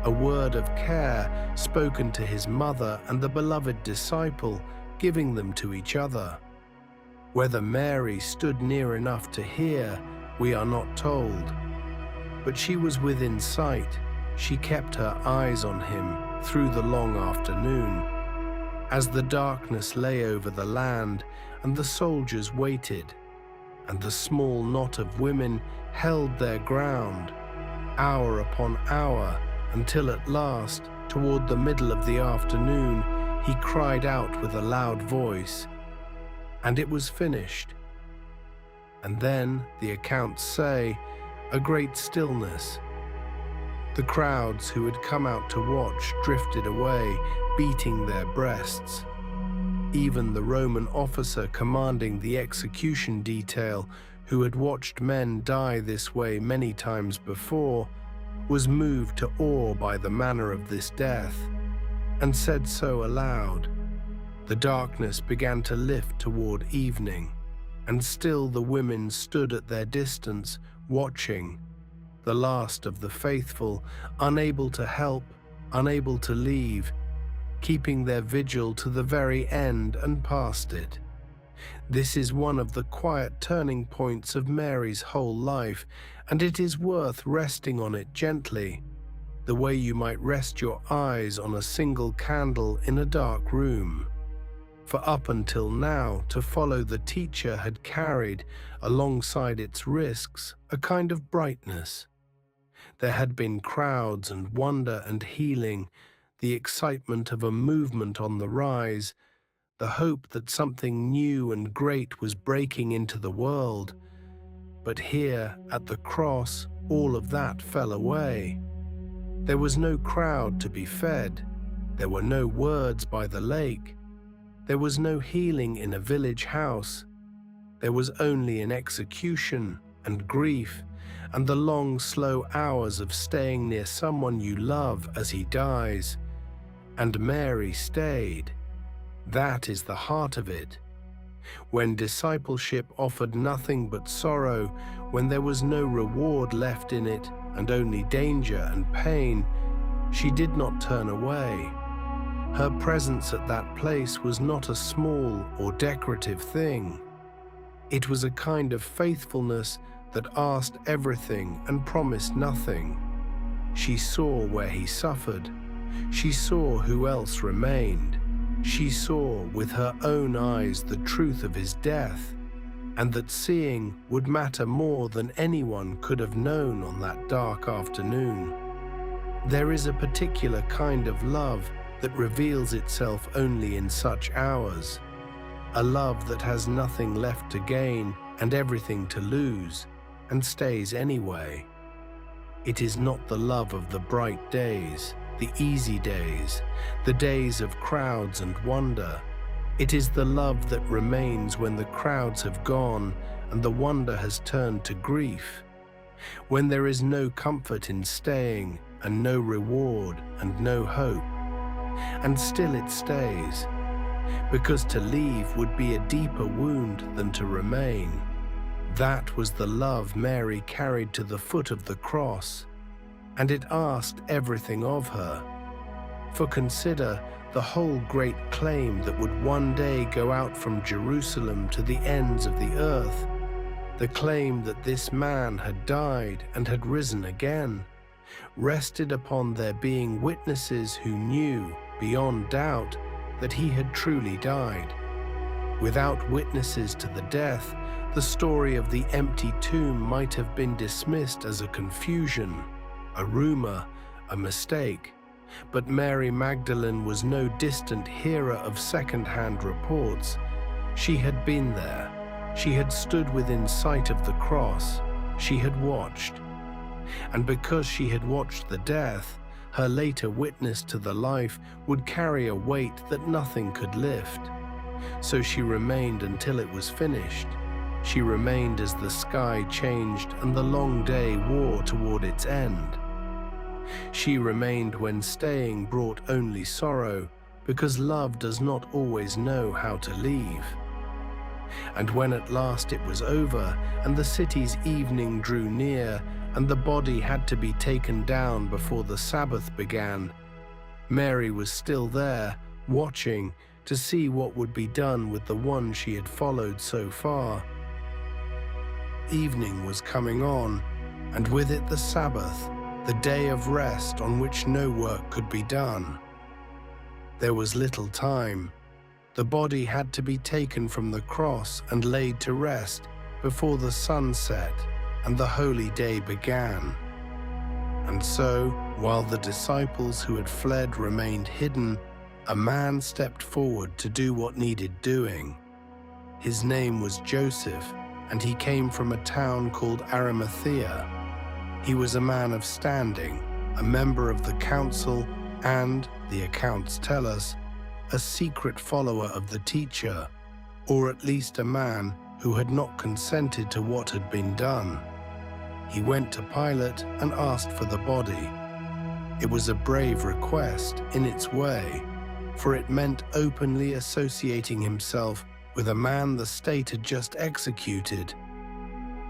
A word of care spoken to his mother and the beloved disciple, giving them to each other. Whether Mary stood near enough to hear, we are not told. But she was within sight. She kept her eyes on him through the long afternoon. As the darkness lay over the land and the soldiers waited, and the small knot of women held their ground, hour upon hour, until at last, toward the middle of the afternoon, he cried out with a loud voice, and it was finished. And then, the accounts say, a great stillness. The crowds who had come out to watch drifted away, beating their breasts. Even the Roman officer commanding the execution detail, who had watched men die this way many times before, was moved to awe by the manner of this death, and said so aloud. The darkness began to lift toward evening, and still the women stood at their distance, watching, the last of the faithful, unable to help, unable to leave, keeping their vigil to the very end and past it. This is one of the quiet turning points of Mary's whole life, and it is worth resting on it gently, the way you might rest your eyes on a single candle in a dark room. For up until now, to follow the teacher had carried, alongside its risks, a kind of brightness. There had been crowds and wonder and healing, the excitement of a movement on the rise, the hope that something new and great was breaking into the world. But here, at the cross, all of that fell away. There was no crowd to be fed. There were no words by the lake. There was no healing in a village house. There was only an execution and grief, and the long, slow hours of staying near someone you love as he dies. And Mary stayed. That is the heart of it. When discipleship offered nothing but sorrow, when there was no reward left in it and only danger and pain, she did not turn away. Her presence at that place was not a small or decorative thing. It was a kind of faithfulness that asked everything and promised nothing. She saw where he suffered. She saw who else remained. She saw with her own eyes the truth of his death, and that seeing would matter more than anyone could have known on that dark afternoon. There is a particular kind of love that reveals itself only in such hours, a love that has nothing left to gain and everything to lose, and stays anyway. It is not the love of the bright days, the easy days, the days of crowds and wonder. It is the love that remains when the crowds have gone and the wonder has turned to grief. When there is no comfort in staying and no reward and no hope. And still it stays, because to leave would be a deeper wound than to remain. That was the love Mary carried to the foot of the cross, and it asked everything of her. For consider the whole great claim that would one day go out from Jerusalem to the ends of the earth, the claim that this man had died and had risen again, rested upon their being witnesses who knew, beyond doubt, that he had truly died. Without witnesses to the death, the story of the empty tomb might have been dismissed as a confusion, a rumor, a mistake. But Mary Magdalene was no distant hearer of second-hand reports. She had been there. She had stood within sight of the cross. She had watched. And because she had watched the death, her later witness to the life would carry a weight that nothing could lift. So she remained until it was finished. She remained as the sky changed and the long day wore toward its end. She remained when staying brought only sorrow, because love does not always know how to leave. And when at last it was over, and the city's evening drew near, and the body had to be taken down before the Sabbath began, Mary was still there, watching to see what would be done with the one she had followed so far. Evening was coming on, and with it the Sabbath, the day of rest on which no work could be done. There was little time. The body had to be taken from the cross and laid to rest before the sun set and the holy day began. And so, while the disciples who had fled remained hidden, a man stepped forward to do what needed doing. His name was Joseph, and he came from a town called Arimathea. He was a man of standing, a member of the council, and, the accounts tell us, a secret follower of the teacher, or at least a man who had not consented to what had been done. He went to Pilate and asked for the body. It was a brave request in its way, for it meant openly associating himself with a man the state had just executed.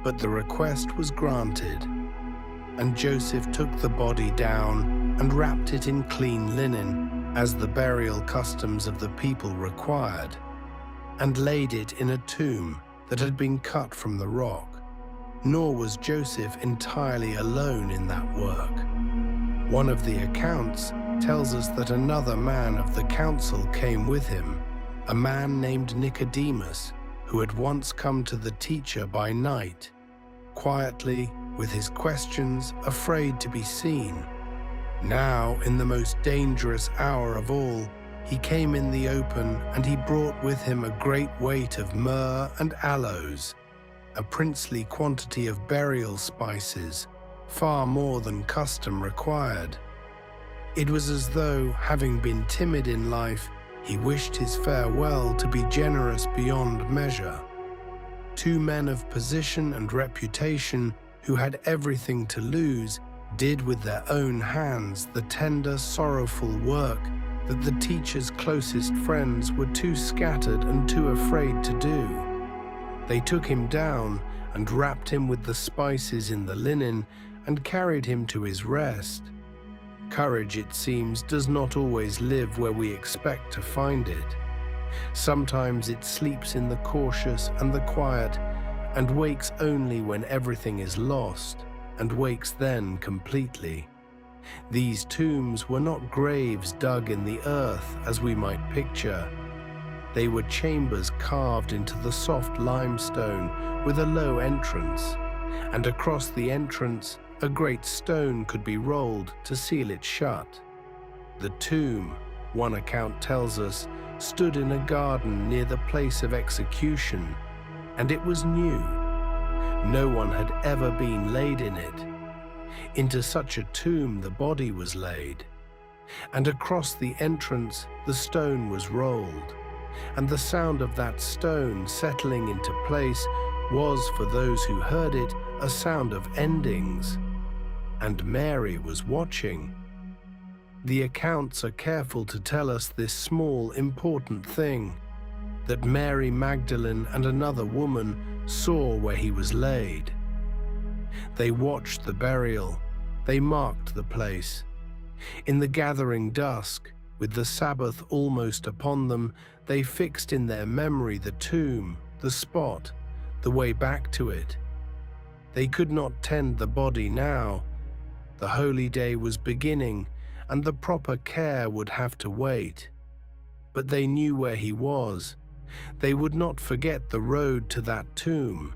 But the request was granted, and Joseph took the body down and wrapped it in clean linen, as the burial customs of the people required, and laid it in a tomb that had been cut from the rock. Nor was Joseph entirely alone in that work. One of the accounts tells us that another man of the council came with him, a man named Nicodemus, who had once come to the teacher by night, quietly, with his questions, afraid to be seen. Now, in the most dangerous hour of all, he came in the open, and he brought with him a great weight of myrrh and aloes, a princely quantity of burial spices, far more than custom required. It was as though, having been timid in life, he wished his farewell to be generous beyond measure. Two men of position and reputation, who had everything to lose, did with their own hands the tender, sorrowful work that the teacher's closest friends were too scattered and too afraid to do. They took him down and wrapped him with the spices in the linen and carried him to his rest. Courage, it seems, does not always live where we expect to find it. Sometimes it sleeps in the cautious and the quiet, and wakes only when everything is lost, and wakes then completely. These tombs were not graves dug in the earth as we might picture. They were chambers carved into the soft limestone with a low entrance, and across the entrance a great stone could be rolled to seal it shut. The tomb, one account tells us, stood in a garden near the place of execution, and it was new. No one had ever been laid in it. Into such a tomb the body was laid. and across the entrance the stone was rolled, and the sound of that stone settling into place was, for those who heard it, a sound of endings. And Mary was watching. The accounts are careful to tell us this small, important thing, that Mary Magdalene and another woman saw where he was laid. They watched the burial. They marked the place. In the gathering dusk, with the Sabbath almost upon them, they fixed in their memory the tomb, the spot, the way back to it. They could not tend the body now. The holy day was beginning, and the proper care would have to wait. But they knew where he was. They would not forget the road to that tomb.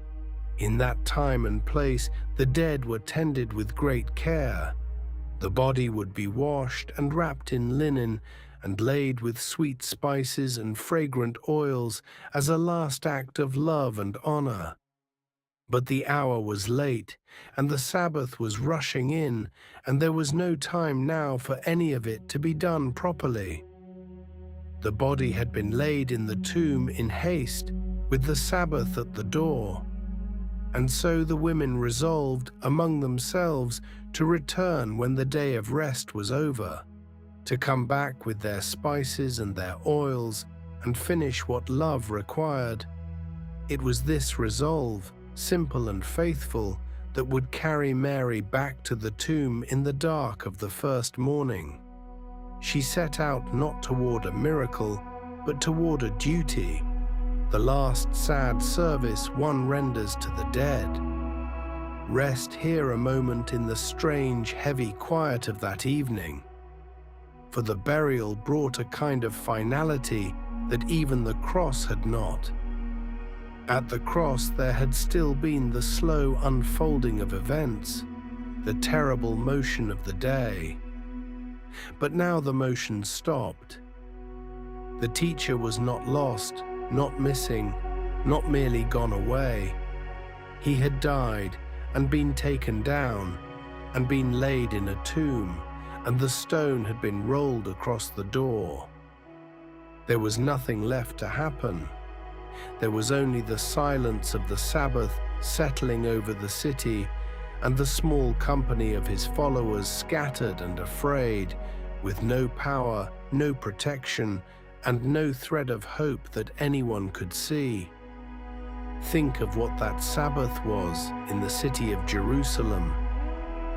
In that time and place, the dead were tended with great care. The body would be washed and wrapped in linen and laid with sweet spices and fragrant oils as a last act of love and honor. But the hour was late, and the Sabbath was rushing in, and there was no time now for any of it to be done properly. The body had been laid in the tomb in haste, with the Sabbath at the door. And so the women resolved among themselves to return when the day of rest was over, to come back with their spices and their oils and finish what love required. It was this resolve, simple and faithful, that would carry Mary back to the tomb in the dark of the first morning. She set out not toward a miracle, but toward a duty, the last sad service one renders to the dead. Rest here a moment in the strange, heavy quiet of that evening, for the burial brought a kind of finality that even the cross had not. At the cross there had still been the slow unfolding of events, the terrible motion of the day. But now the motion stopped. The teacher was not lost, not missing, not merely gone away. He had died and been taken down and been laid in a tomb, and the stone had been rolled across the door. There was nothing left to happen. There was only the silence of the Sabbath settling over the city, and the small company of his followers scattered and afraid, with no power, no protection, and no thread of hope that anyone could see. Think of what that Sabbath was in the city of Jerusalem.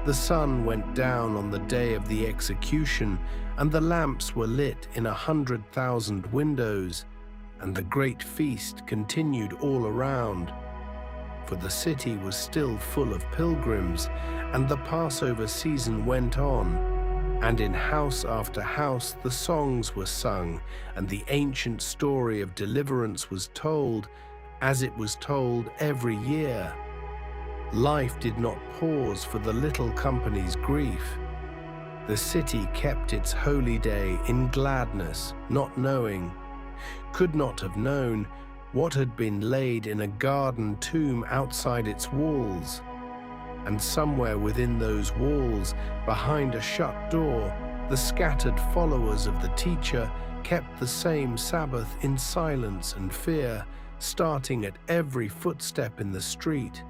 The sun went down on the day of the execution, and the lamps were lit in 100,000 windows, and the great feast continued all around. For the city was still full of pilgrims, and the Passover season went on. And in house after house the songs were sung, and the ancient story of deliverance was told, as it was told every year. Life did not pause for the little company's grief. The city kept its holy day in gladness, not knowing, could not have known, what had been laid in a garden tomb outside its walls. And somewhere within those walls, behind a shut door, the scattered followers of the teacher kept the same Sabbath in silence and fear, starting at every footstep in the street.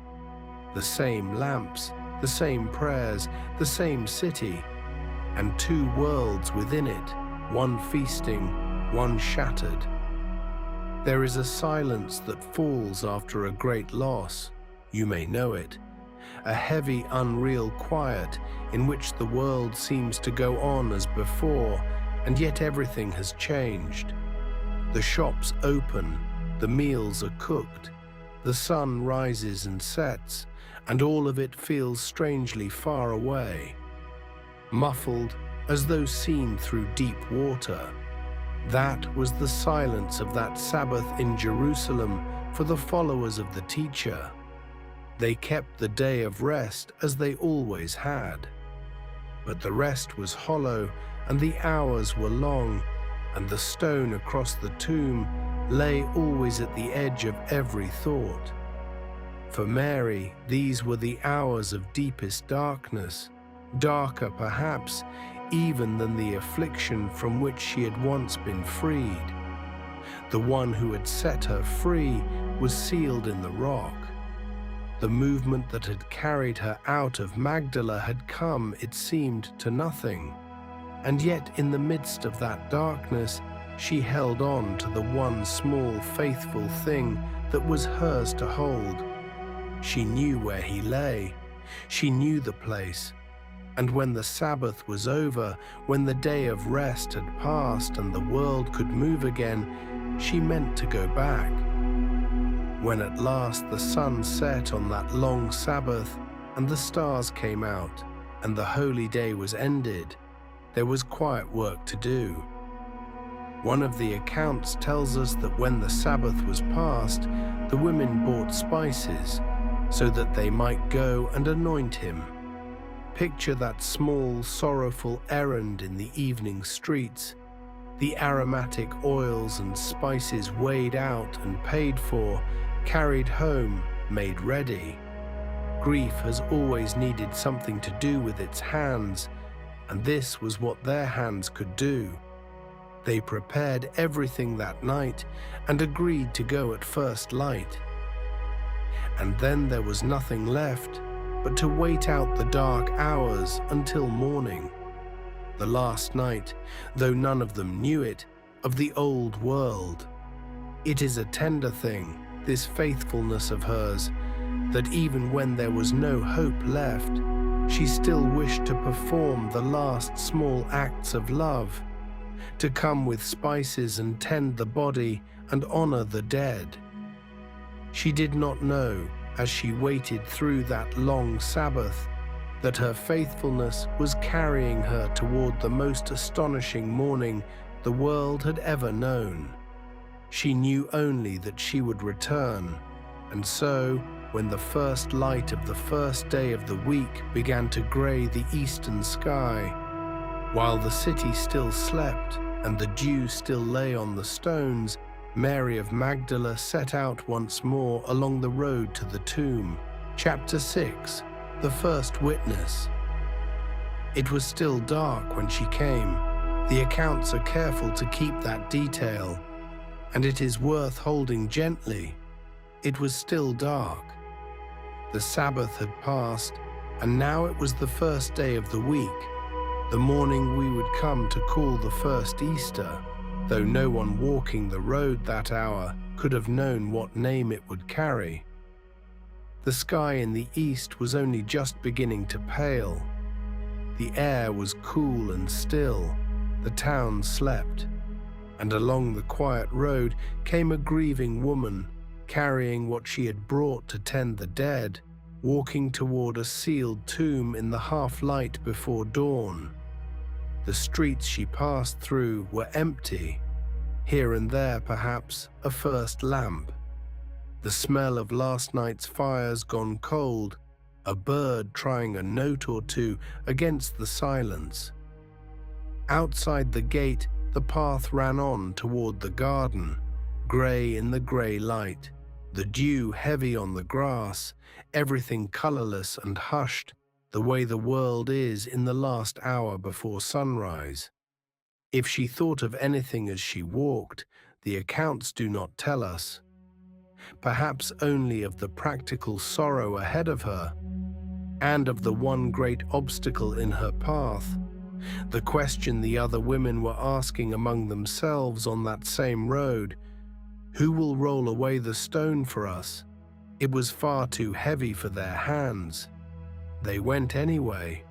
The same lamps, the same prayers, the same city, and two worlds within it, one feasting, one shattered. There is a silence that falls after a great loss. You may know it. A heavy, unreal quiet in which the world seems to go on as before, and yet everything has changed. The shops open, the meals are cooked, the sun rises and sets, and all of it feels strangely far away, muffled as though seen through deep water. That was the silence of that Sabbath in Jerusalem for the followers of the teacher. They kept the day of rest as they always had. But the rest was hollow, and the hours were long, and the stone across the tomb lay always at the edge of every thought. For Mary, these were the hours of deepest darkness, darker perhaps even than the affliction from which she had once been freed. The one who had set her free was sealed in the rock. The movement that had carried her out of Magdala had come, it seemed, to nothing. And yet in the midst of that darkness, she held on to the one small, faithful thing that was hers to hold. She knew where he lay. She knew the place. And when the Sabbath was over, when the day of rest had passed and the world could move again, she meant to go back. When at last the sun set on that long Sabbath and the stars came out and the holy day was ended, there was quiet work to do. One of the accounts tells us that when the Sabbath was past, the women bought spices so that they might go and anoint him. Picture that small, sorrowful errand in the evening streets, the aromatic oils and spices weighed out and paid for, carried home, made ready. Grief has always needed something to do with its hands, and this was what their hands could do. They prepared everything that night and agreed to go at first light. And then there was nothing left but to wait out the dark hours until morning. The last night, though none of them knew it, of the old world. It is a tender thing, this faithfulness of hers, that even when there was no hope left, she still wished to perform the last small acts of love, to come with spices and tend the body and honor the dead. She did not know, as she waited through that long Sabbath, that her faithfulness was carrying her toward the most astonishing morning the world had ever known. She knew only that she would return, and so, when the first light of the first day of the week began to gray the eastern sky, while the city still slept and the dew still lay on the stones, Mary of Magdala set out once more along the road to the tomb. Chapter 6. The First Witness. It was still dark when she came. The accounts are careful to keep that detail, and it is worth holding gently. It was still dark. The Sabbath had passed, and now it was the first day of the week, the morning we would come to call the first Easter, though no one walking the road that hour could have known what name it would carry. The sky in the east was only just beginning to pale. The air was cool and still. The town slept, and along the quiet road came a grieving woman, carrying what she had brought to tend the dead, walking toward a sealed tomb in the half-light before dawn. The streets she passed through were empty, here and there perhaps a first lamp. The smell of last night's fires gone cold, a bird trying a note or two against the silence. Outside the gate, the path ran on toward the garden, grey in the grey light, the dew heavy on the grass, everything colourless and hushed, the way the world is in the last hour before sunrise. If she thought of anything as she walked, the accounts do not tell us. Perhaps only of the practical sorrow ahead of her, and of the one great obstacle in her path, the question the other women were asking among themselves on that same road: who will roll away the stone for us? It was far too heavy for their hands. They went anyway.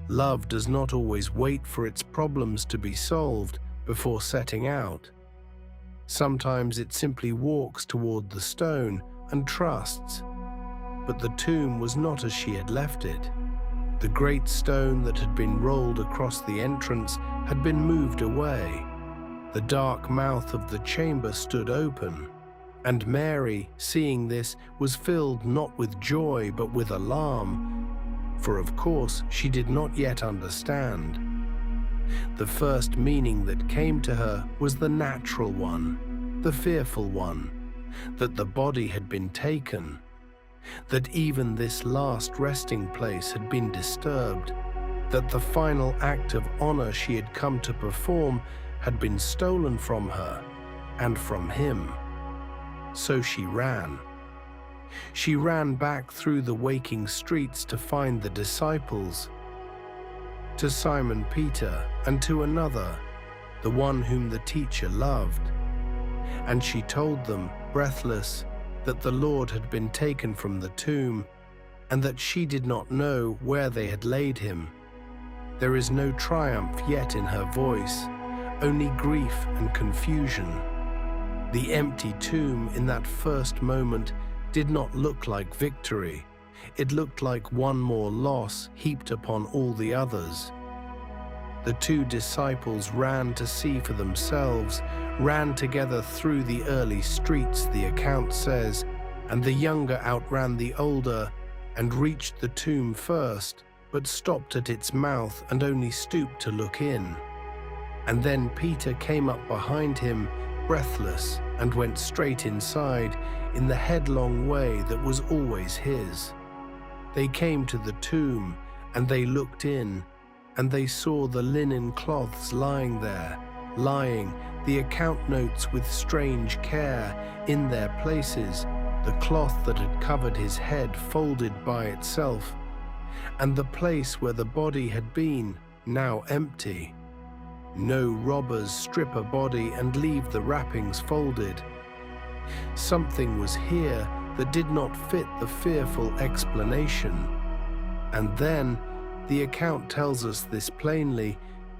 Love does not always wait for its problems to be solved before setting out. Sometimes it simply walks toward the stone and trusts. But the tomb was not as she had left it. The great stone that had been rolled across the entrance had been moved away. The dark mouth of the chamber stood open, and Mary, seeing this, was filled not with joy but with alarm, for of course she did not yet understand. The first meaning that came to her was the natural one, the fearful one, that the body had been taken, that even this last resting place had been disturbed, that the final act of honor she had come to perform had been stolen from her and from him. So she ran. She ran back through the waking streets to find the disciples, to Simon Peter and to another, the one whom the teacher loved. And she told them, breathless, that the Lord had been taken from the tomb and that she did not know where they had laid him. There is no triumph yet in her voice, only grief and confusion. The empty tomb in that first moment did not look like victory. It looked like one more loss heaped upon all the others. The two disciples ran to see for themselves, ran together through the early streets, the account says, and the younger outran the older and reached the tomb first, but stopped at its mouth and only stooped to look in. And then Peter came up behind him, breathless, and went straight inside in the headlong way that was always his. They came to the tomb, and they looked in, and they saw the linen cloths lying there, the account notes with strange care in their places, the cloth that had covered his head folded by itself, and the place where the body had been, now empty. No robbers strip a body and leave the wrappings folded. Something was here that did not fit the fearful explanation. And then, the account tells us this plainly,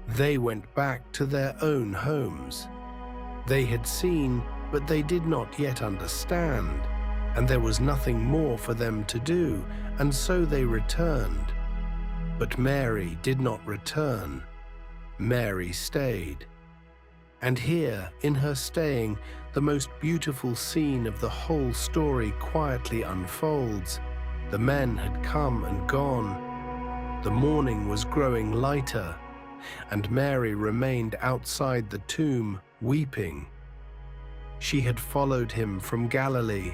they went back to their own homes. They had seen, but they did not yet understand, and there was nothing more for them to do, and so they returned. But Mary did not return. Mary stayed. And here, in her staying, the most beautiful scene of the whole story quietly unfolds. The men had come and gone. The morning was growing lighter, and Mary remained outside the tomb, weeping. She had followed him from Galilee.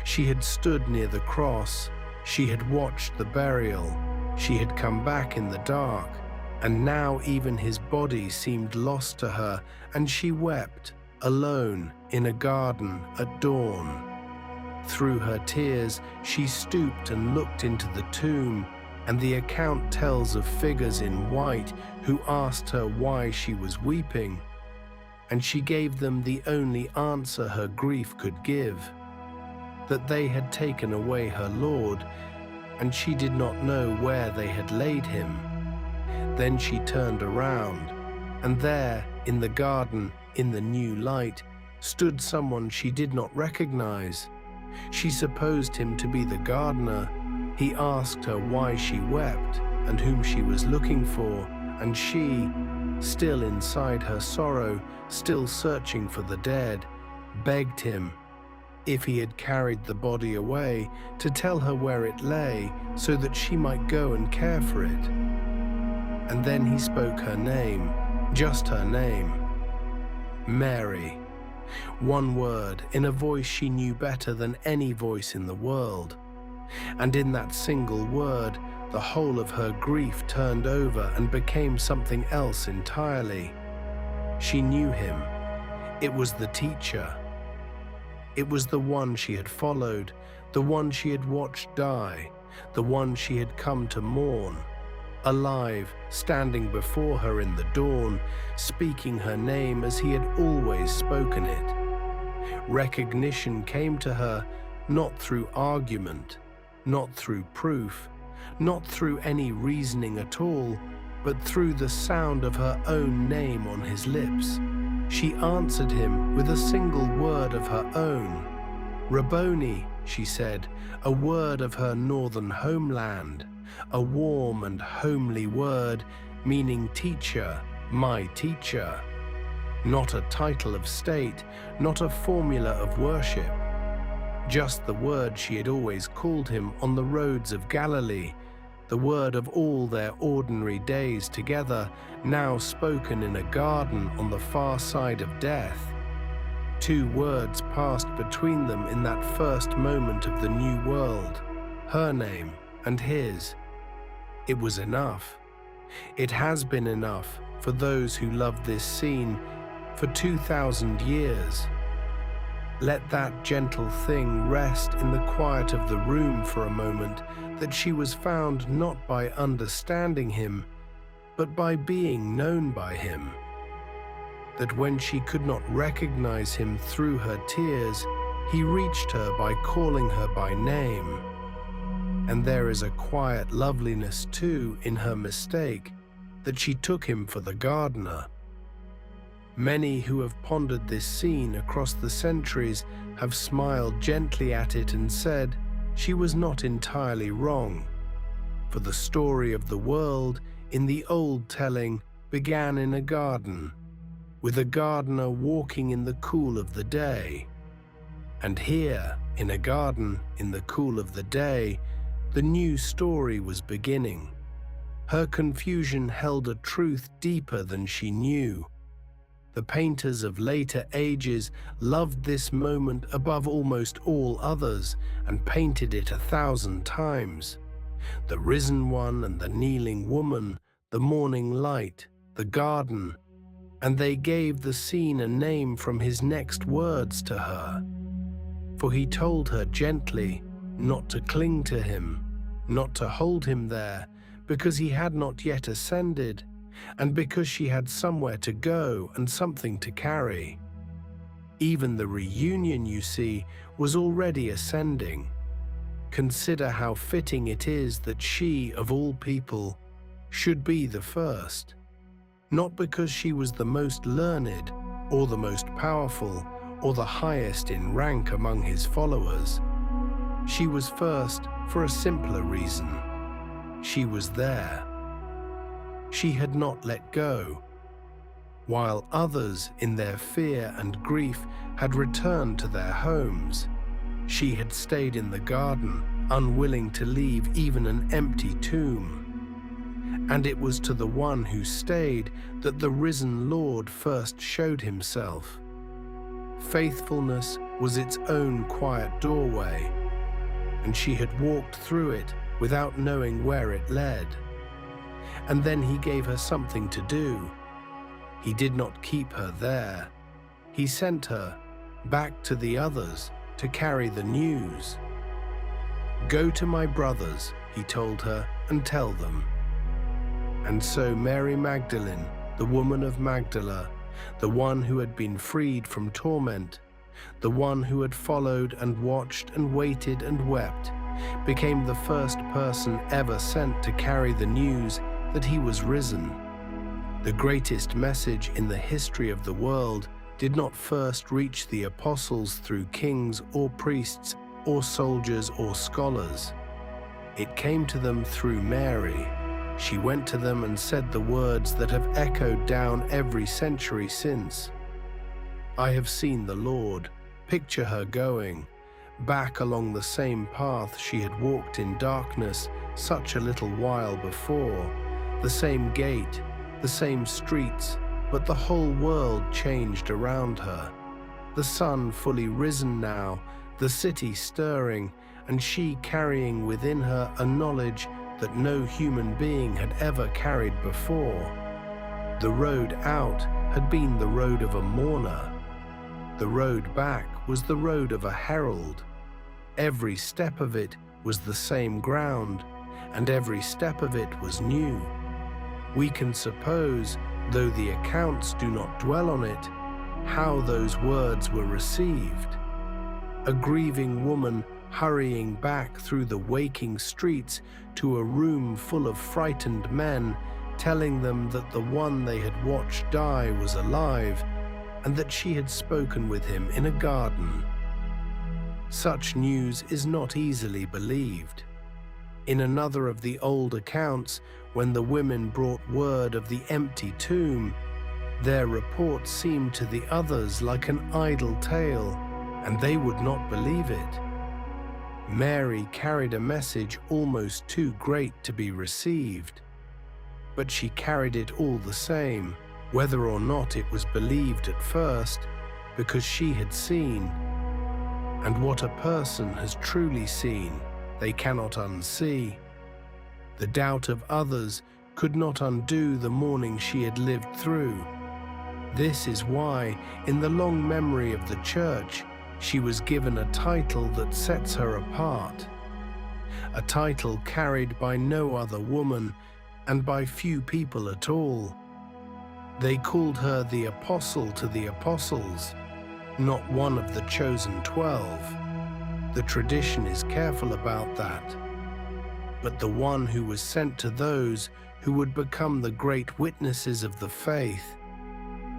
She had stood near the cross. She had watched the burial. She had come back in the dark, and now even his body seemed lost to her, and she wept, alone, in a garden at dawn. Through her tears, she stooped and looked into the tomb, and the account tells of figures in white who asked her why she was weeping, and she gave them the only answer her grief could give, that they had taken away her Lord, and she did not know where they had laid him. Then she turned around, and there, in the garden, in the new light, stood someone she did not recognize. She supposed him to be the gardener. He asked her why she wept and whom she was looking for, and she, still inside her sorrow, still searching for the dead, begged him, if he had carried the body away, to tell her where it lay so that she might go and care for it. And then he spoke her name, just her name, Mary. One word, in a voice she knew better than any voice in the world. And in that single word, the whole of her grief turned over and became something else entirely. She knew him. It was the teacher. It was the one she had followed, the one she had watched die, the one she had come to mourn. Alive, standing before her in the dawn, speaking her name as he had always spoken it. Recognition came to her not through argument, not through proof, not through any reasoning at all, but through the sound of her own name on his lips. She answered him with a single word of her own. Rabboni, she said, a word of her northern homeland, a warm and homely word meaning teacher, my teacher. Not a title of state, not a formula of worship. Just the word she had always called him on the roads of Galilee, the word of all their ordinary days together, now spoken in a garden on the far side of death. 2 words passed between them in that first moment of the new world, her name and his. It was enough. It has been enough for those who love this scene for 2,000 years. Let that gentle thing rest in the quiet of the room for a moment, that she was found not by understanding him, but by being known by him. That when she could not recognize him through her tears, he reached her by calling her by name. And there is a quiet loveliness too in her mistake, that she took him for the gardener. Many who have pondered this scene across the centuries have smiled gently at it and said she was not entirely wrong, for the story of the world in the old telling began in a garden, with a gardener walking in the cool of the day. And here, in a garden in the cool of the day, the new story was beginning. Her confusion held a truth deeper than she knew. The painters of later ages loved this moment above almost all others and painted it 1,000 times. The risen one and the kneeling woman, the morning light, the garden, and they gave the scene a name from his next words to her. For he told her gently not to cling to him, not to hold him there, because he had not yet ascended, and because she had somewhere to go and something to carry. Even the reunion, you see, was already ascending. Consider how fitting it is that she, of all people, should be the first, not because she was the most learned, or the most powerful, or the highest in rank among his followers. She was first for a simpler reason. She was there. She had not let go. While others, in their fear and grief, had returned to their homes, she had stayed in the garden, unwilling to leave even an empty tomb. And it was to the one who stayed that the risen Lord first showed himself. Faithfulness was its own quiet doorway, and she had walked through it without knowing where it led. And then he gave her something to do. He did not keep her there. He sent her back to the others to carry the news. "Go to my brothers," he told her, "and tell them." And so Mary Magdalene, the woman of Magdala, the one who had been freed from torment, the one who had followed and watched and waited and wept, became the first person ever sent to carry the news that he was risen. The greatest message in the history of the world did not first reach the apostles through kings or priests or soldiers or scholars. It came to them through Mary. She went to them and said the words that have echoed down every century since. "I have seen the Lord." Picture her going back along the same path she had walked in darkness such a little while before, the same gate, the same streets, but the whole world changed around her. The sun fully risen now, the city stirring, and she carrying within her a knowledge that no human being had ever carried before. The road out had been the road of a mourner. The road back was the road of a herald. Every step of it was the same ground, and every step of it was new. We can suppose, though the accounts do not dwell on it, how those words were received. A grieving woman hurrying back through the waking streets to a room full of frightened men, telling them that the one they had watched die was alive, and that she had spoken with him in a garden. Such news is not easily believed. In another of the old accounts, when the women brought word of the empty tomb, their report seemed to the others like an idle tale, and they would not believe it. Mary carried a message almost too great to be received, but she carried it all the same, whether or not it was believed at first, because she had seen. And what a person has truly seen, they cannot unsee. The doubt of others could not undo the mourning she had lived through. This is why, in the long memory of the Church, she was given a title that sets her apart, a title carried by no other woman and by few people at all. They called her the Apostle to the Apostles, not one of the chosen 12. The tradition is careful about that. But the one who was sent to those who would become the great witnesses of the faith,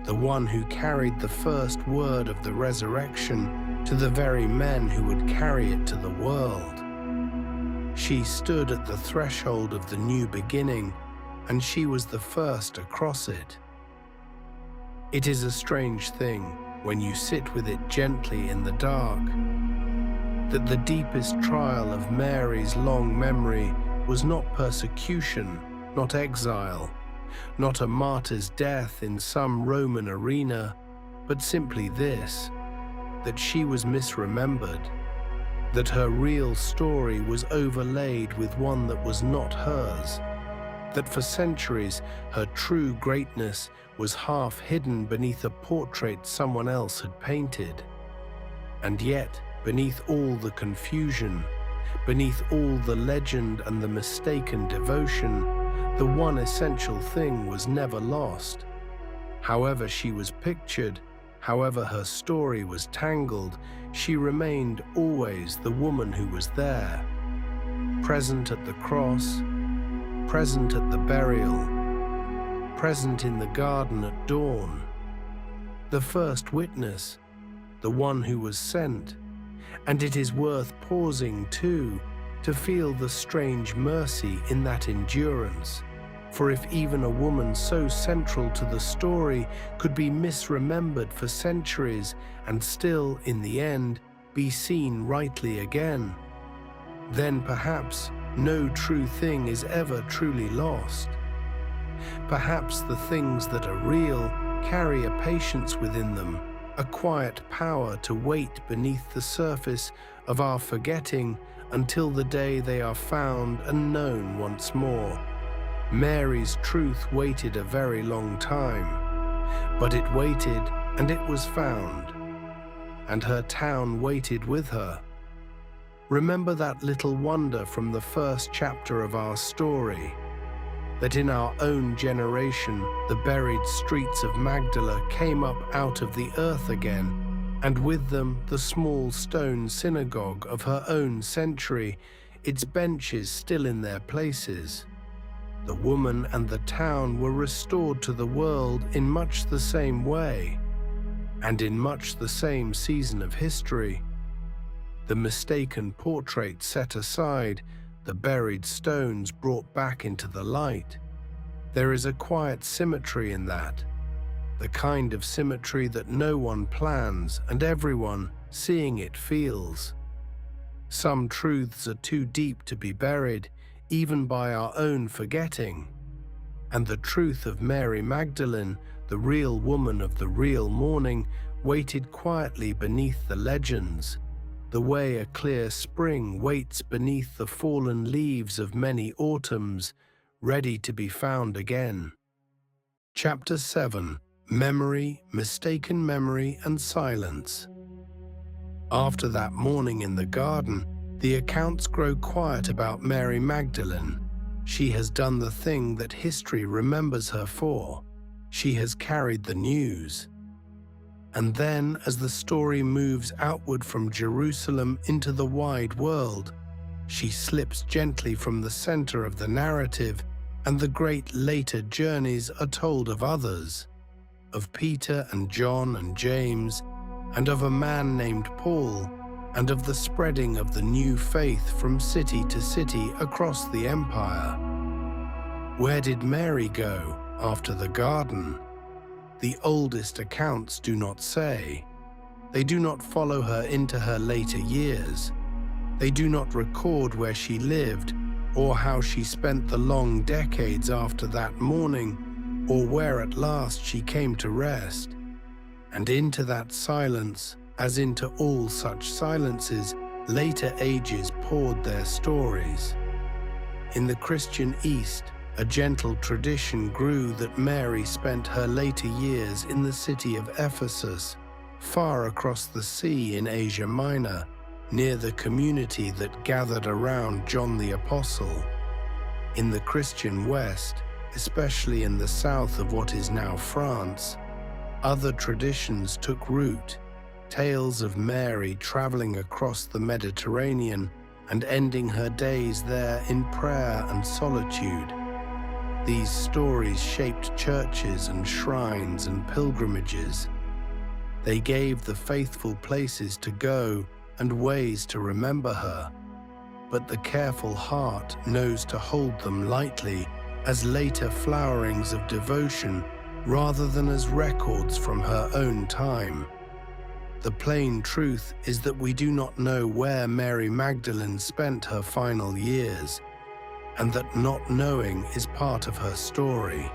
the one who carried the first word of the resurrection to the very men who would carry it to the world. She stood at the threshold of the new beginning, and she was the first across it. It is a strange thing, when you sit with it gently in the dark, that the deepest trial of Mary's long memory was not persecution, not exile, not a martyr's death in some Roman arena, but simply this, that she was misremembered, that her real story was overlaid with one that was not hers, that for centuries her true greatness was half hidden beneath a portrait someone else had painted. And yet, beneath all the confusion, beneath all the legend and the mistaken devotion, the one essential thing was never lost. However she was pictured, however her story was tangled, she remained always the woman who was there, present at the cross, present at the burial, present in the garden at dawn, the first witness, the one who was sent. And it is worth pausing, too, to feel the strange mercy in that endurance. For if even a woman so central to the story could be misremembered for centuries and still, in the end, be seen rightly again, then perhaps no true thing is ever truly lost. Perhaps the things that are real carry a patience within them, a quiet power to wait beneath the surface of our forgetting until the day they are found and known once more. Mary's truth waited a very long time, but it waited and it was found, and her town waited with her. Remember that little wonder from the first chapter of our story, that in our own generation the buried streets of Magdala came up out of the earth again, and with them the small stone synagogue of her own century, its benches still in their places. The woman and the town were restored to the world in much the same way, and in much the same season of history. The mistaken portrait set aside, the buried stones brought back into the light. There is a quiet symmetry in that, the kind of symmetry that no one plans and everyone, seeing it, feels. Some truths are too deep to be buried, even by our own forgetting. And the truth of Mary Magdalene, the real woman of the real morning, waited quietly beneath the legends, the way a clear spring waits beneath the fallen leaves of many autumns, ready to be found again. Chapter 7. Memory, Mistaken Memory and Silence. After that morning in the garden, the accounts grow quiet about Mary Magdalene. She has done the thing that history remembers her for. She has carried the news. And then, as the story moves outward from Jerusalem into the wide world, she slips gently from the center of the narrative, and the great later journeys are told of others, of Peter and John and James, and of a man named Paul, and of the spreading of the new faith from city to city across the empire. Where did Mary go after the garden? The oldest accounts do not say. They do not follow her into her later years. They do not record where she lived, or how she spent the long decades after that morning, or where at last she came to rest. And into that silence, as into all such silences, later ages poured their stories. In the Christian East, A gentle tradition grew that Mary spent her later years in the city of Ephesus, far across the sea in Asia Minor, near the community that gathered around John the Apostle. In the Christian West, especially in the south of what is now France, other traditions took root, tales of Mary traveling across the Mediterranean and ending her days there in prayer and solitude. These stories shaped churches and shrines and pilgrimages. They gave the faithful places to go and ways to remember her, but the careful heart knows to hold them lightly as later flowerings of devotion rather than as records from her own time. The plain truth is that we do not know where Mary Magdalene spent her final years, and that not knowing is part of her story.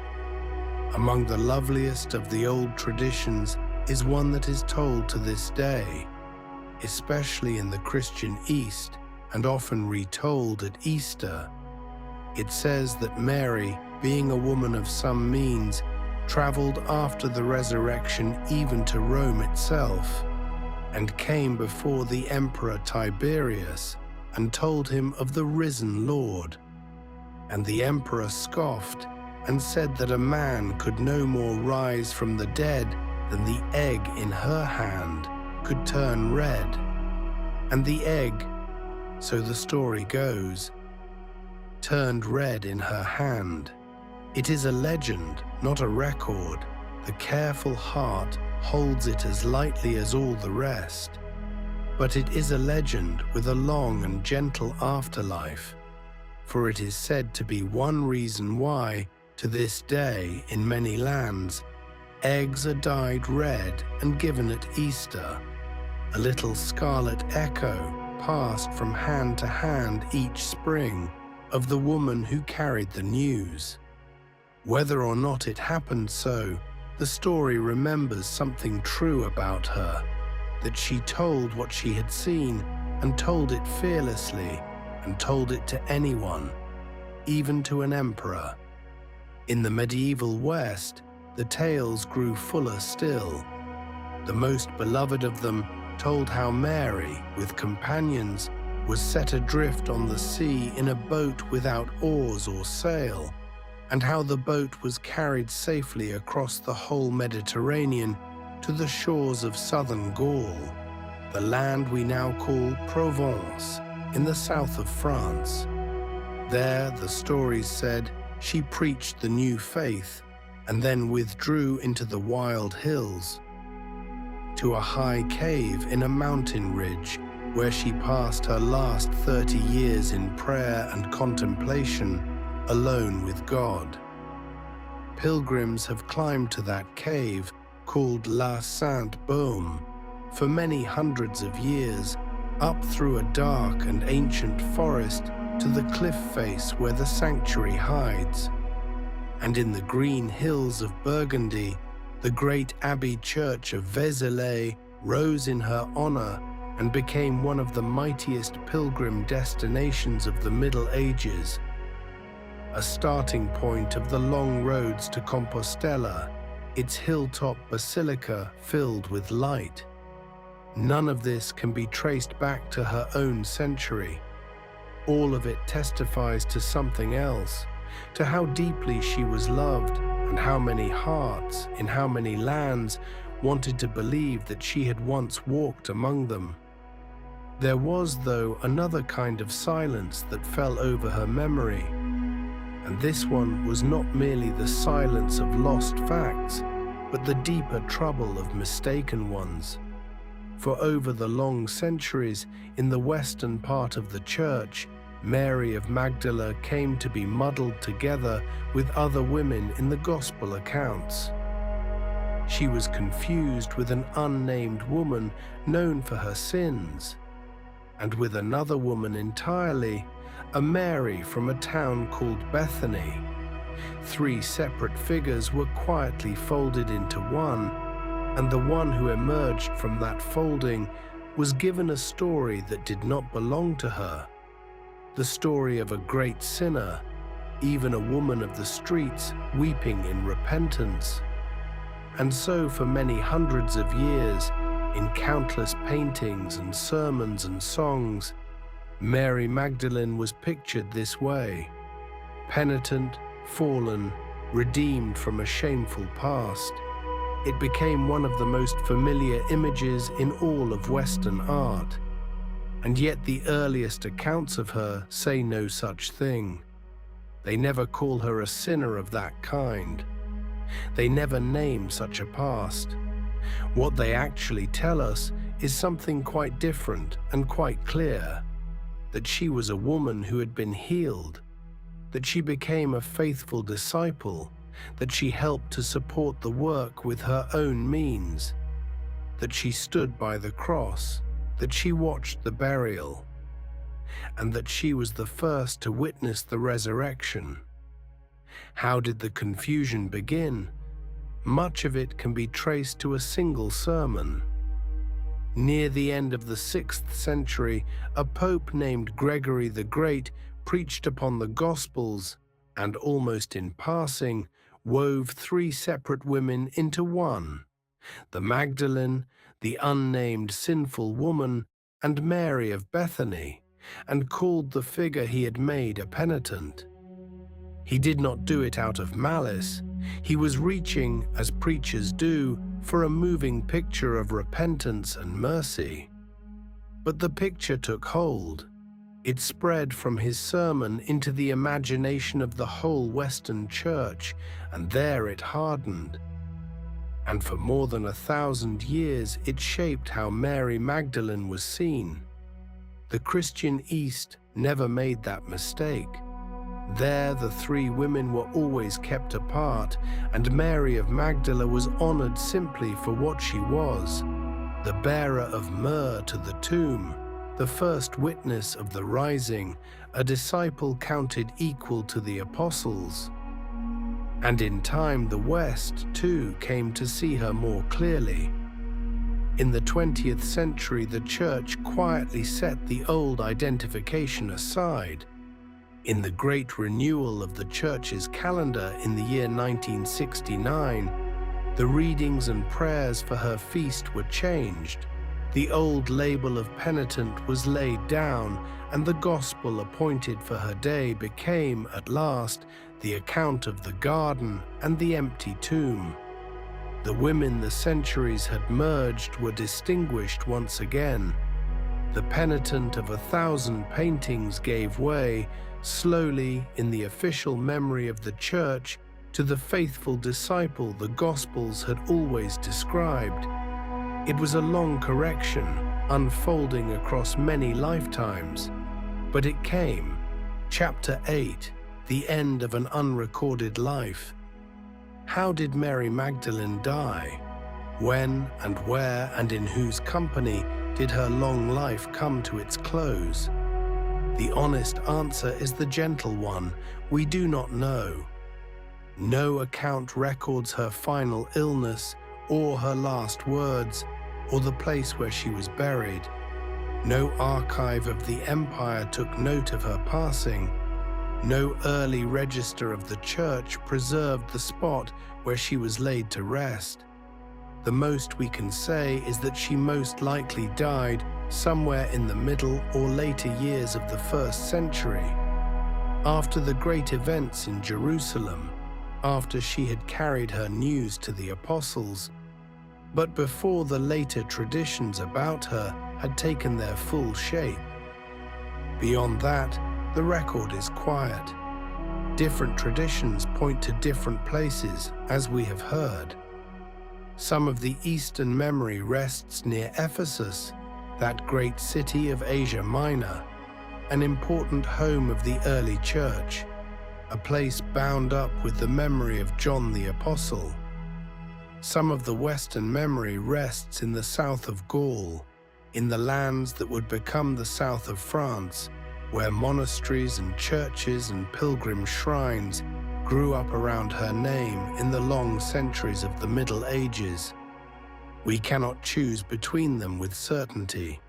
Among the loveliest of the old traditions is one that is told to this day, especially in the Christian East and often retold at Easter. It says that Mary, being a woman of some means, traveled after the resurrection even to Rome itself, and came before the Emperor Tiberius and told him of the risen Lord. And the emperor scoffed and said that a man could no more rise from the dead than the egg in her hand could turn red. And the egg, so the story goes, turned red in her hand. It is a legend, not a record. The careful heart holds it as lightly as all the rest. But it is a legend with a long and gentle afterlife. For it is said to be one reason why, to this day in many lands, eggs are dyed red and given at Easter. A little scarlet echo passed from hand to hand each spring of the woman who carried the news. Whether or not it happened so, the story remembers something true about her, that she told what she had seen and told it fearlessly, and told it to anyone, even to an emperor. In the medieval West, the tales grew fuller still. The most beloved of them told how Mary, with companions, was set adrift on the sea in a boat without oars or sail, and how the boat was carried safely across the whole Mediterranean to the shores of southern Gaul, the land we now call Provence, in the south of France. There, the stories said, she preached the new faith and then withdrew into the wild hills, to a high cave in a mountain ridge where she passed her last 30 years in prayer and contemplation, alone with God. Pilgrims have climbed to that cave, called La Sainte Baume, for many hundreds of years, up through a dark and ancient forest to the cliff face where the sanctuary hides. And in the green hills of Burgundy, the great abbey church of Vézelay rose in her honor and became one of the mightiest pilgrim destinations of the Middle Ages, a starting point of the long roads to Compostela, its hilltop basilica filled with light. None of this can be traced back to her own century. All of it testifies to something else, to how deeply she was loved and how many hearts in how many lands wanted to believe that she had once walked among them. There was, though, another kind of silence that fell over her memory, and this one was not merely the silence of lost facts, but the deeper trouble of mistaken ones. For over the long centuries, in the western part of the church, Mary of Magdala came to be muddled together with other women in the gospel accounts. She was confused with an unnamed woman known for her sins, and with another woman entirely, a Mary from a town called Bethany. Three separate figures were quietly folded into one, and the one who emerged from that folding was given a story that did not belong to her, the story of a great sinner, even a woman of the streets weeping in repentance. And so for many hundreds of years, in countless paintings and sermons and songs, Mary Magdalene was pictured this way: penitent, fallen, redeemed from a shameful past. It became one of the most familiar images in all of Western art. And yet the earliest accounts of her say no such thing. They never call her a sinner of that kind. They never name such a past. What they actually tell us is something quite different and quite clear: that she was a woman who had been healed, that she became a faithful disciple, that she helped to support the work with her own means, that she stood by the cross, that she watched the burial, and that she was the first to witness the resurrection. How did the confusion begin? Much of it can be traced to a single sermon. Near the end of the 6th century, a pope named Gregory the Great preached upon the Gospels and, almost in passing, wove 3 separate women into one: the Magdalene, the unnamed sinful woman, and Mary of Bethany, and called the figure he had made a penitent. He did not do it out of malice. He was reaching, as preachers do, for a moving picture of repentance and mercy. But the picture took hold. It spread from his sermon into the imagination of the whole Western Church, and there it hardened. And for more than 1,000 years it shaped how Mary Magdalene was seen. The Christian East never made that mistake. There the 3 women were always kept apart, and Mary of Magdala was honored simply for what she was: the bearer of myrrh to the tomb, the first witness of the rising, a disciple counted equal to the apostles. And in time the West, too, came to see her more clearly. In the 20th century, the Church quietly set the old identification aside. In the great renewal of the Church's calendar in the year 1969, the readings and prayers for her feast were changed. The old label of penitent was laid down, and the gospel appointed for her day became, at last, the account of the garden and the empty tomb. The women the centuries had merged were distinguished once again. The penitent of 1,000 paintings gave way, slowly, in the official memory of the Church, to the faithful disciple the Gospels had always described. It was a long correction, unfolding across many lifetimes. But it came. Chapter 8, the end of an unrecorded life. How did Mary Magdalene die? When and where and in whose company did her long life come to its close? The honest answer is the gentle one: we do not know. No account records her final illness, or her last words, or the place where she was buried. No archive of the empire took note of her passing. No early register of the Church preserved the spot where she was laid to rest. The most we can say is that she most likely died somewhere in the middle or later years of the 1st century, after the great events in Jerusalem, after she had carried her news to the apostles, but before the later traditions about her had taken their full shape. Beyond that, the record is quiet. Different traditions point to different places, as we have heard. Some of the Eastern memory rests near Ephesus, that great city of Asia Minor, an important home of the early Church, a place bound up with the memory of John the Apostle. Some of the Western memory rests in the south of Gaul, in the lands that would become the south of France, where monasteries and churches and pilgrim shrines grew up around her name in the long centuries of the Middle Ages. We cannot choose between them with certainty.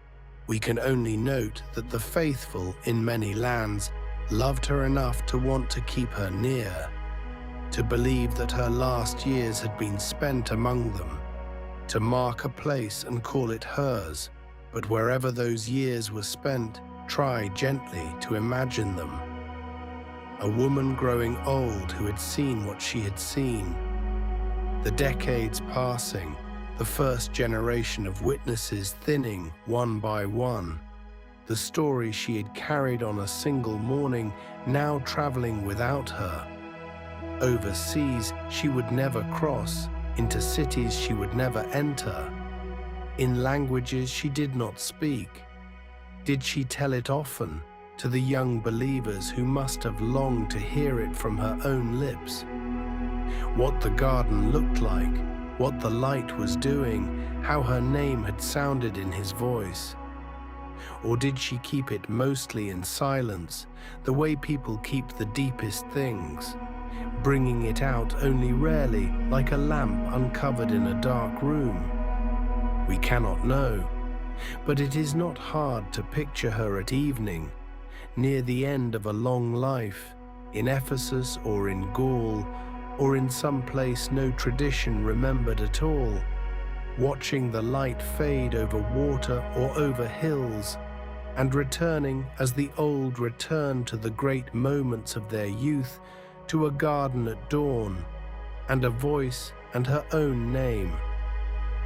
We can only note that the faithful in many lands loved her enough to want to keep her near, to believe that her last years had been spent among them, to mark a place and call it hers. But wherever those years were spent, try gently to imagine them. A woman growing old who had seen what she had seen. The decades passing, the first generation of witnesses thinning one by one. The story she had carried on a single morning now traveling without her. Overseas she would never cross, into cities she would never enter. In languages she did not speak. Did she tell it often to the young believers who must have longed to hear it from her own lips? What the garden looked like, what the light was doing, how her name had sounded in his voice. Or did she keep it mostly in silence, the way people keep the deepest things, bringing it out only rarely, like a lamp uncovered in a dark room? We cannot know, but it is not hard to picture her at evening, near the end of a long life, in Ephesus or in Gaul, or in some place no tradition remembered at all, watching the light fade over water or over hills, and returning as the old return to the great moments of their youth, to a garden at dawn, and a voice and her own name.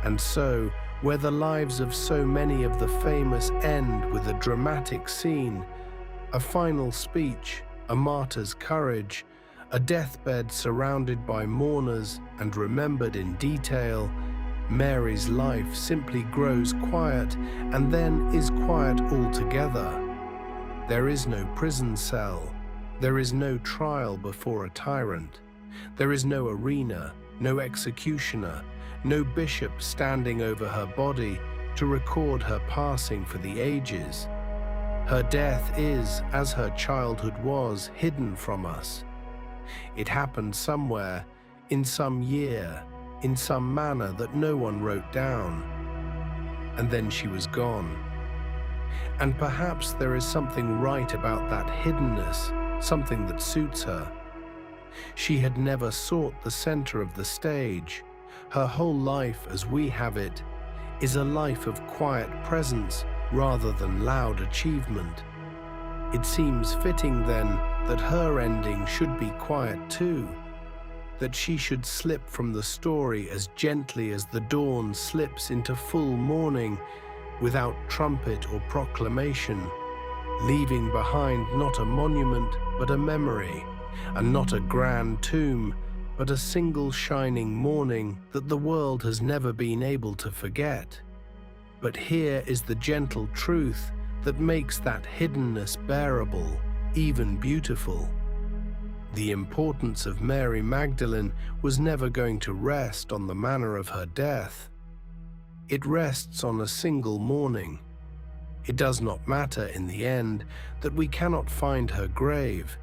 And so, where the lives of so many of the famous end with a dramatic scene, a final speech, a martyr's courage, a deathbed surrounded by mourners and remembered in detail, Mary's life simply grows quiet and then is quiet altogether. There is no prison cell. There is no trial before a tyrant. There is no arena, no executioner, no bishop standing over her body to record her passing for the ages. Her death is, as her childhood was, hidden from us. It happened somewhere, in some year, in some manner that no one wrote down. And then she was gone. And perhaps there is something right about that hiddenness, something that suits her. She had never sought the center of the stage. Her whole life, as we have it, is a life of quiet presence rather than loud achievement. It seems fitting, then, that her ending should be quiet too, that she should slip from the story as gently as the dawn slips into full morning, without trumpet or proclamation, leaving behind not a monument but a memory, and not a grand tomb but a single shining morning that the world has never been able to forget. But here is the gentle truth that makes that hiddenness bearable, even beautiful. The importance of Mary Magdalene was never going to rest on the manner of her death. It rests on a single morning. It does not matter in the end that we cannot find her grave,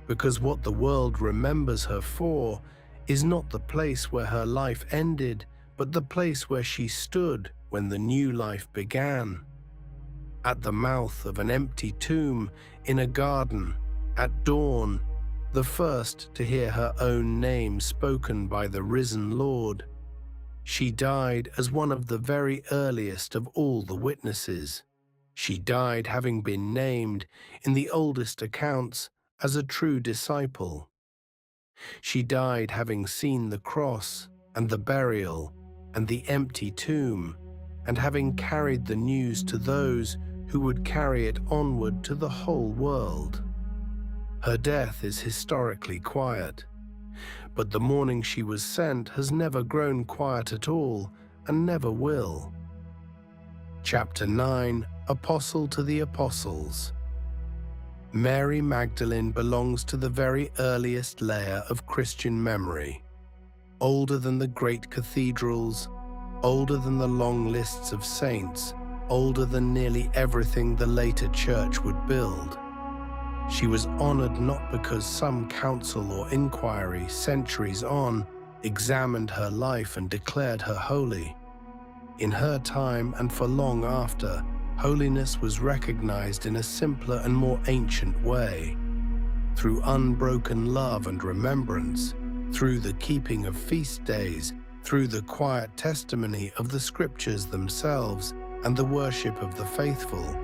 because what the world remembers her for is not the place where her life ended, but the place where she stood when the new life began. At the mouth of an empty tomb, in a garden, at dawn, the first to hear her own name spoken by the risen Lord. She died as one of the very earliest of all the witnesses. She died having been named, in the oldest accounts, as a true disciple. She died having seen the cross and the burial and the empty tomb, and having carried the news to those who would carry it onward to the whole world. Her death is historically quiet, but the morning she was sent has never grown quiet at all, and never will. Chapter 9, Apostle to the Apostles. Mary Magdalene belongs to the very earliest layer of Christian memory, older than the great cathedrals, older than the long lists of saints, older than nearly everything the later church would build. She was honored not because some council or inquiry centuries on examined her life and declared her holy. In her time and for long after, holiness was recognized in a simpler and more ancient way. through unbroken love and remembrance, through the keeping of feast days, through the quiet testimony of the scriptures themselves and the worship of the faithful.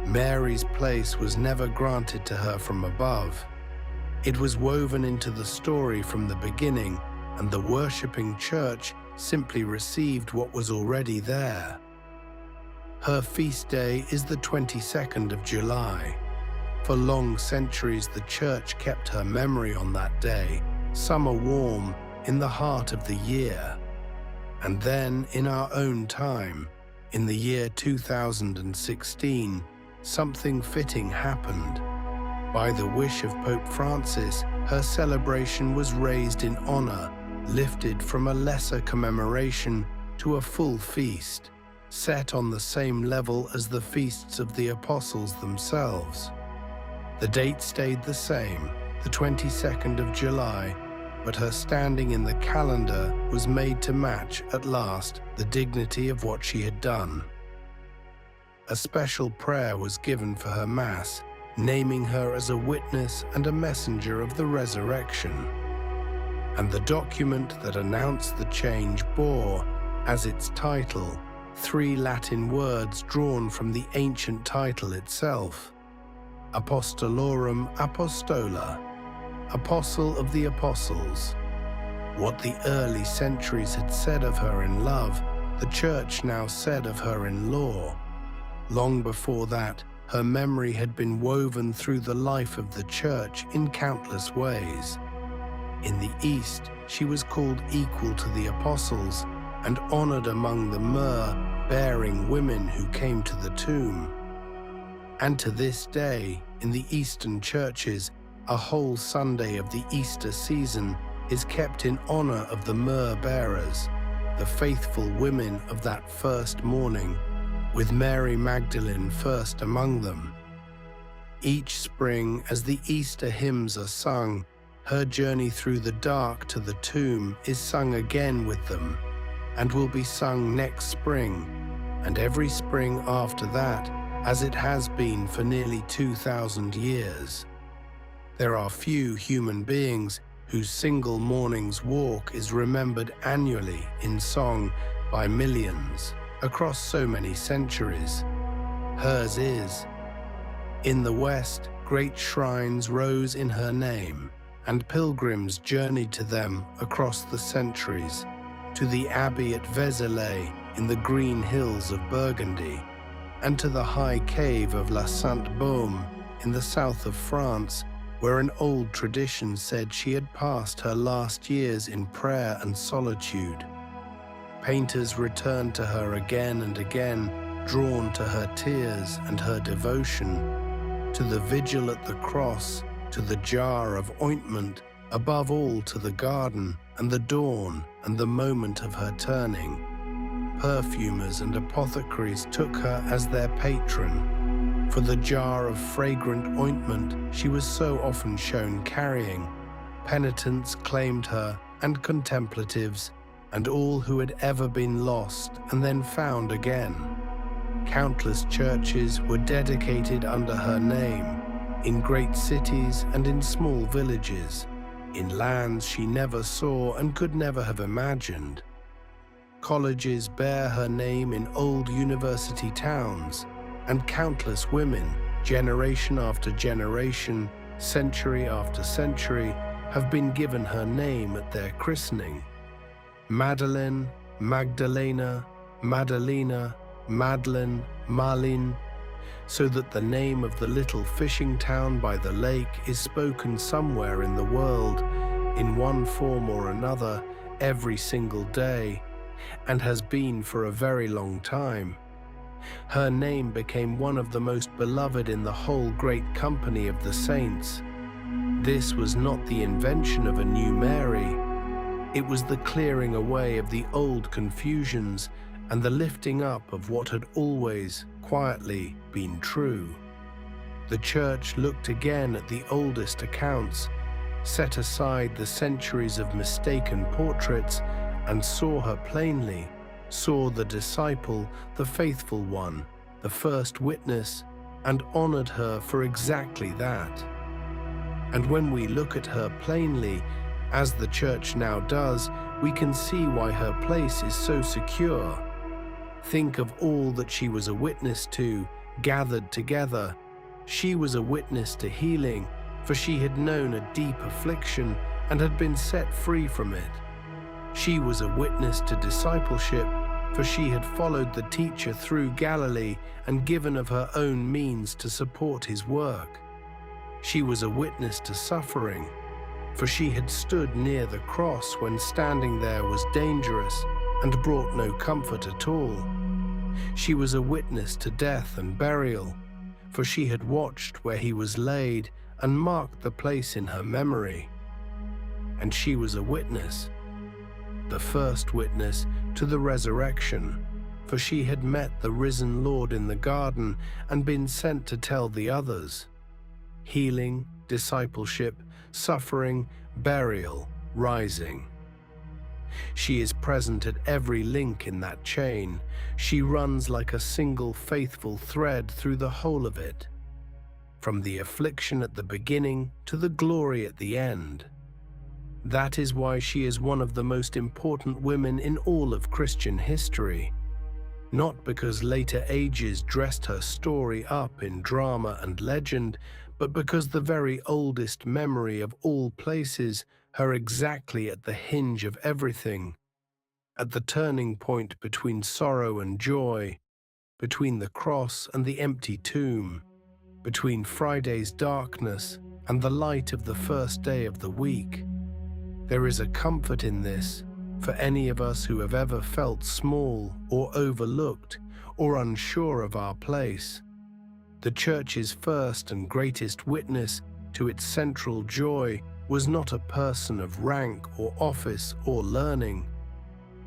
Mary's place was never granted to her from above. It was woven into the story from the beginning, and the worshipping church simply received what was already there. Her feast day is the 22nd of July. For long centuries the church kept her memory on that day, summer warm, in the heart of the year. And then, in our own time, in the year 2016, something fitting happened. By the wish of Pope Francis, her celebration was raised in honor, lifted from a lesser commemoration to a full feast, set on the same level as the feasts of the apostles themselves. The date stayed the same, the 22nd of July, but her standing in the calendar was made to match, at last, the dignity of what she had done. A special prayer was given for her Mass, naming her as a witness and a messenger of the resurrection. And the document that announced the change bore, as its title, 3 Latin words drawn from the ancient title itself: Apostolorum Apostola, Apostle of the Apostles. What the early centuries had said of her in love, the Church now said of her in law. Long before that, her memory had been woven through the life of the Church in countless ways. In the East, she was called equal to the Apostles and honored among the myrrh-bearing women who came to the tomb. And to this day, in the Eastern churches, a whole Sunday of the Easter season is kept in honor of the myrrh-bearers, the faithful women of that first morning, with Mary Magdalene first among them. Each spring, as the Easter hymns are sung, her journey through the dark to the tomb is sung again with them, and will be sung next spring, and every spring after that, as it has been for nearly 2,000 years. There are few human beings whose single morning's walk is remembered annually in song by millions across so many centuries. Hers is. In the West, great shrines rose in her name, and pilgrims journeyed to them across the centuries, to the abbey at Vézelay in the green hills of Burgundy, and to the high cave of La Sainte-Baume in the south of France, where an old tradition said she had passed her last years in prayer and solitude. Painters returned to her again and again, drawn to her tears and her devotion, to the vigil at the cross, to the jar of ointment, above all to the garden and the dawn and the moment of her turning. Perfumers and apothecaries took her as their patron. For the jar of fragrant ointment she was so often shown carrying, penitents claimed her, and contemplatives, and all who had ever been lost and then found again. Countless churches were dedicated under her name, in great cities and in small villages, in lands she never saw and could never have imagined. Colleges bear her name in old university towns, and countless women, generation after generation, century after century, have been given her name at their christening. Madeleine, Magdalena, Madalena, Madeleine, Malin, so that the name of the little fishing town by the lake is spoken somewhere in the world, in one form or another, every single day, and has been for a very long time. Her name became one of the most beloved in the whole great company of the saints. This was not the invention of a new Mary. It was the clearing away of the old confusions and the lifting up of what had always, quietly, been true. The Church looked again at the oldest accounts, set aside the centuries of mistaken portraits, and saw her plainly, saw the disciple, the faithful one, the first witness, and honored her for exactly that. And when we look at her plainly, as the Church now does, we can see why her place is so secure. Think of all that she was a witness to, gathered together. She was a witness to healing, for she had known a deep affliction and had been set free from it. She was a witness to discipleship, for she had followed the teacher through Galilee and given of her own means to support his work. She was a witness to suffering, for she had stood near the cross when standing there was dangerous and brought no comfort at all. She was a witness to death and burial, for she had watched where he was laid and marked the place in her memory. And she was a witness, the first witness to the resurrection, for she had met the risen Lord in the garden and been sent to tell the others. Healing, discipleship, suffering, burial, rising. She is present at every link in that chain. She runs like a single faithful thread through the whole of it, from the affliction at the beginning to the glory at the end. That is why she is one of the most important women in all of Christian history. Not because later ages dressed her story up in drama and legend, but because the very oldest memory of all places her exactly at the hinge of everything, at the turning point between sorrow and joy, between the cross and the empty tomb, between Friday's darkness and the light of the first day of the week. There is a comfort in this for any of us who have ever felt small or overlooked or unsure of our place. The Church's first and greatest witness to its central joy was not a person of rank or office or learning.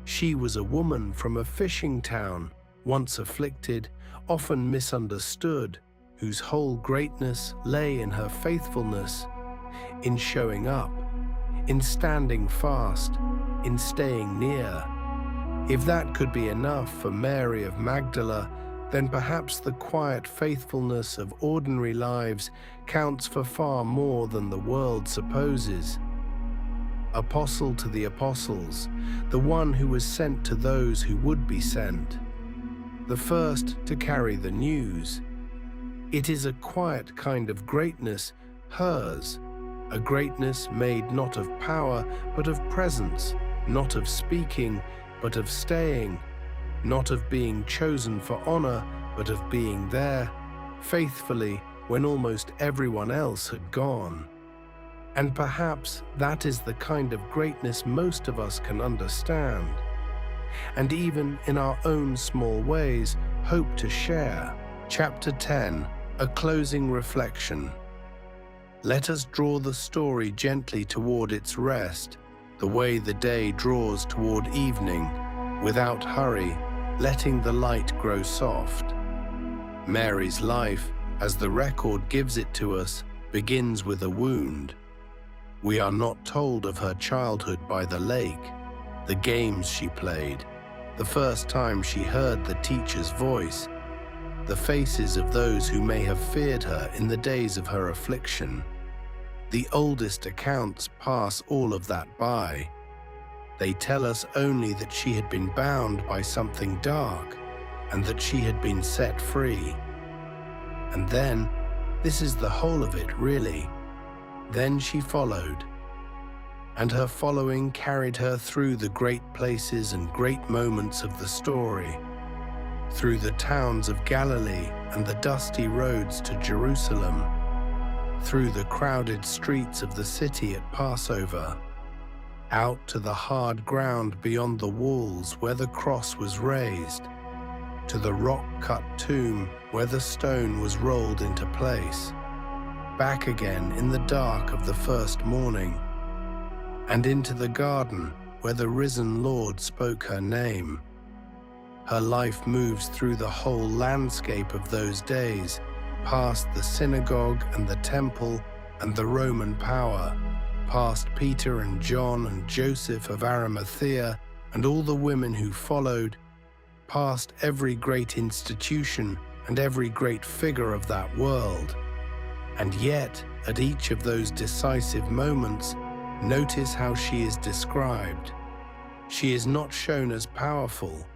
She was a woman from a fishing town, once afflicted, often misunderstood, whose whole greatness lay in her faithfulness, in showing up, in standing fast, in staying near. If that could be enough for Mary of Magdala, then perhaps the quiet faithfulness of ordinary lives counts for far more than the world supposes. Apostle to the apostles, the one who was sent to those who would be sent, the first to carry the news. It is a quiet kind of greatness, hers, a greatness made not of power, but of presence, not of speaking, but of staying, not of being chosen for honor, but of being there, faithfully, when almost everyone else had gone. And perhaps that is the kind of greatness most of us can understand, and even in our own small ways, hope to share. Chapter 10, a closing reflection. Let us draw the story gently toward its rest, the way the day draws toward evening, without hurry, letting the light grow soft. Mary's life, as the record gives it to us, begins with a wound. We are not told of her childhood by the lake, the games she played, the first time she heard the teacher's voice, the faces of those who may have feared her in the days of her affliction. The oldest accounts pass all of that by. They tell us only that she had been bound by something dark and that she had been set free. And then, this is the whole of it really, then she followed. And her following carried her through the great places and great moments of the story, through the towns of Galilee and the dusty roads to Jerusalem, through the crowded streets of the city at Passover, out to the hard ground beyond the walls where the cross was raised, to the rock-cut tomb where the stone was rolled into place, back again in the dark of the first morning, and into the garden where the risen Lord spoke her name. Her life moves through the whole landscape of those days, past the synagogue and the temple and the Roman power, past Peter and John and Joseph of Arimathea and all the women who followed, past every great institution and every great figure of that world. And yet, at each of those decisive moments, notice how she is described. She is not shown as powerful.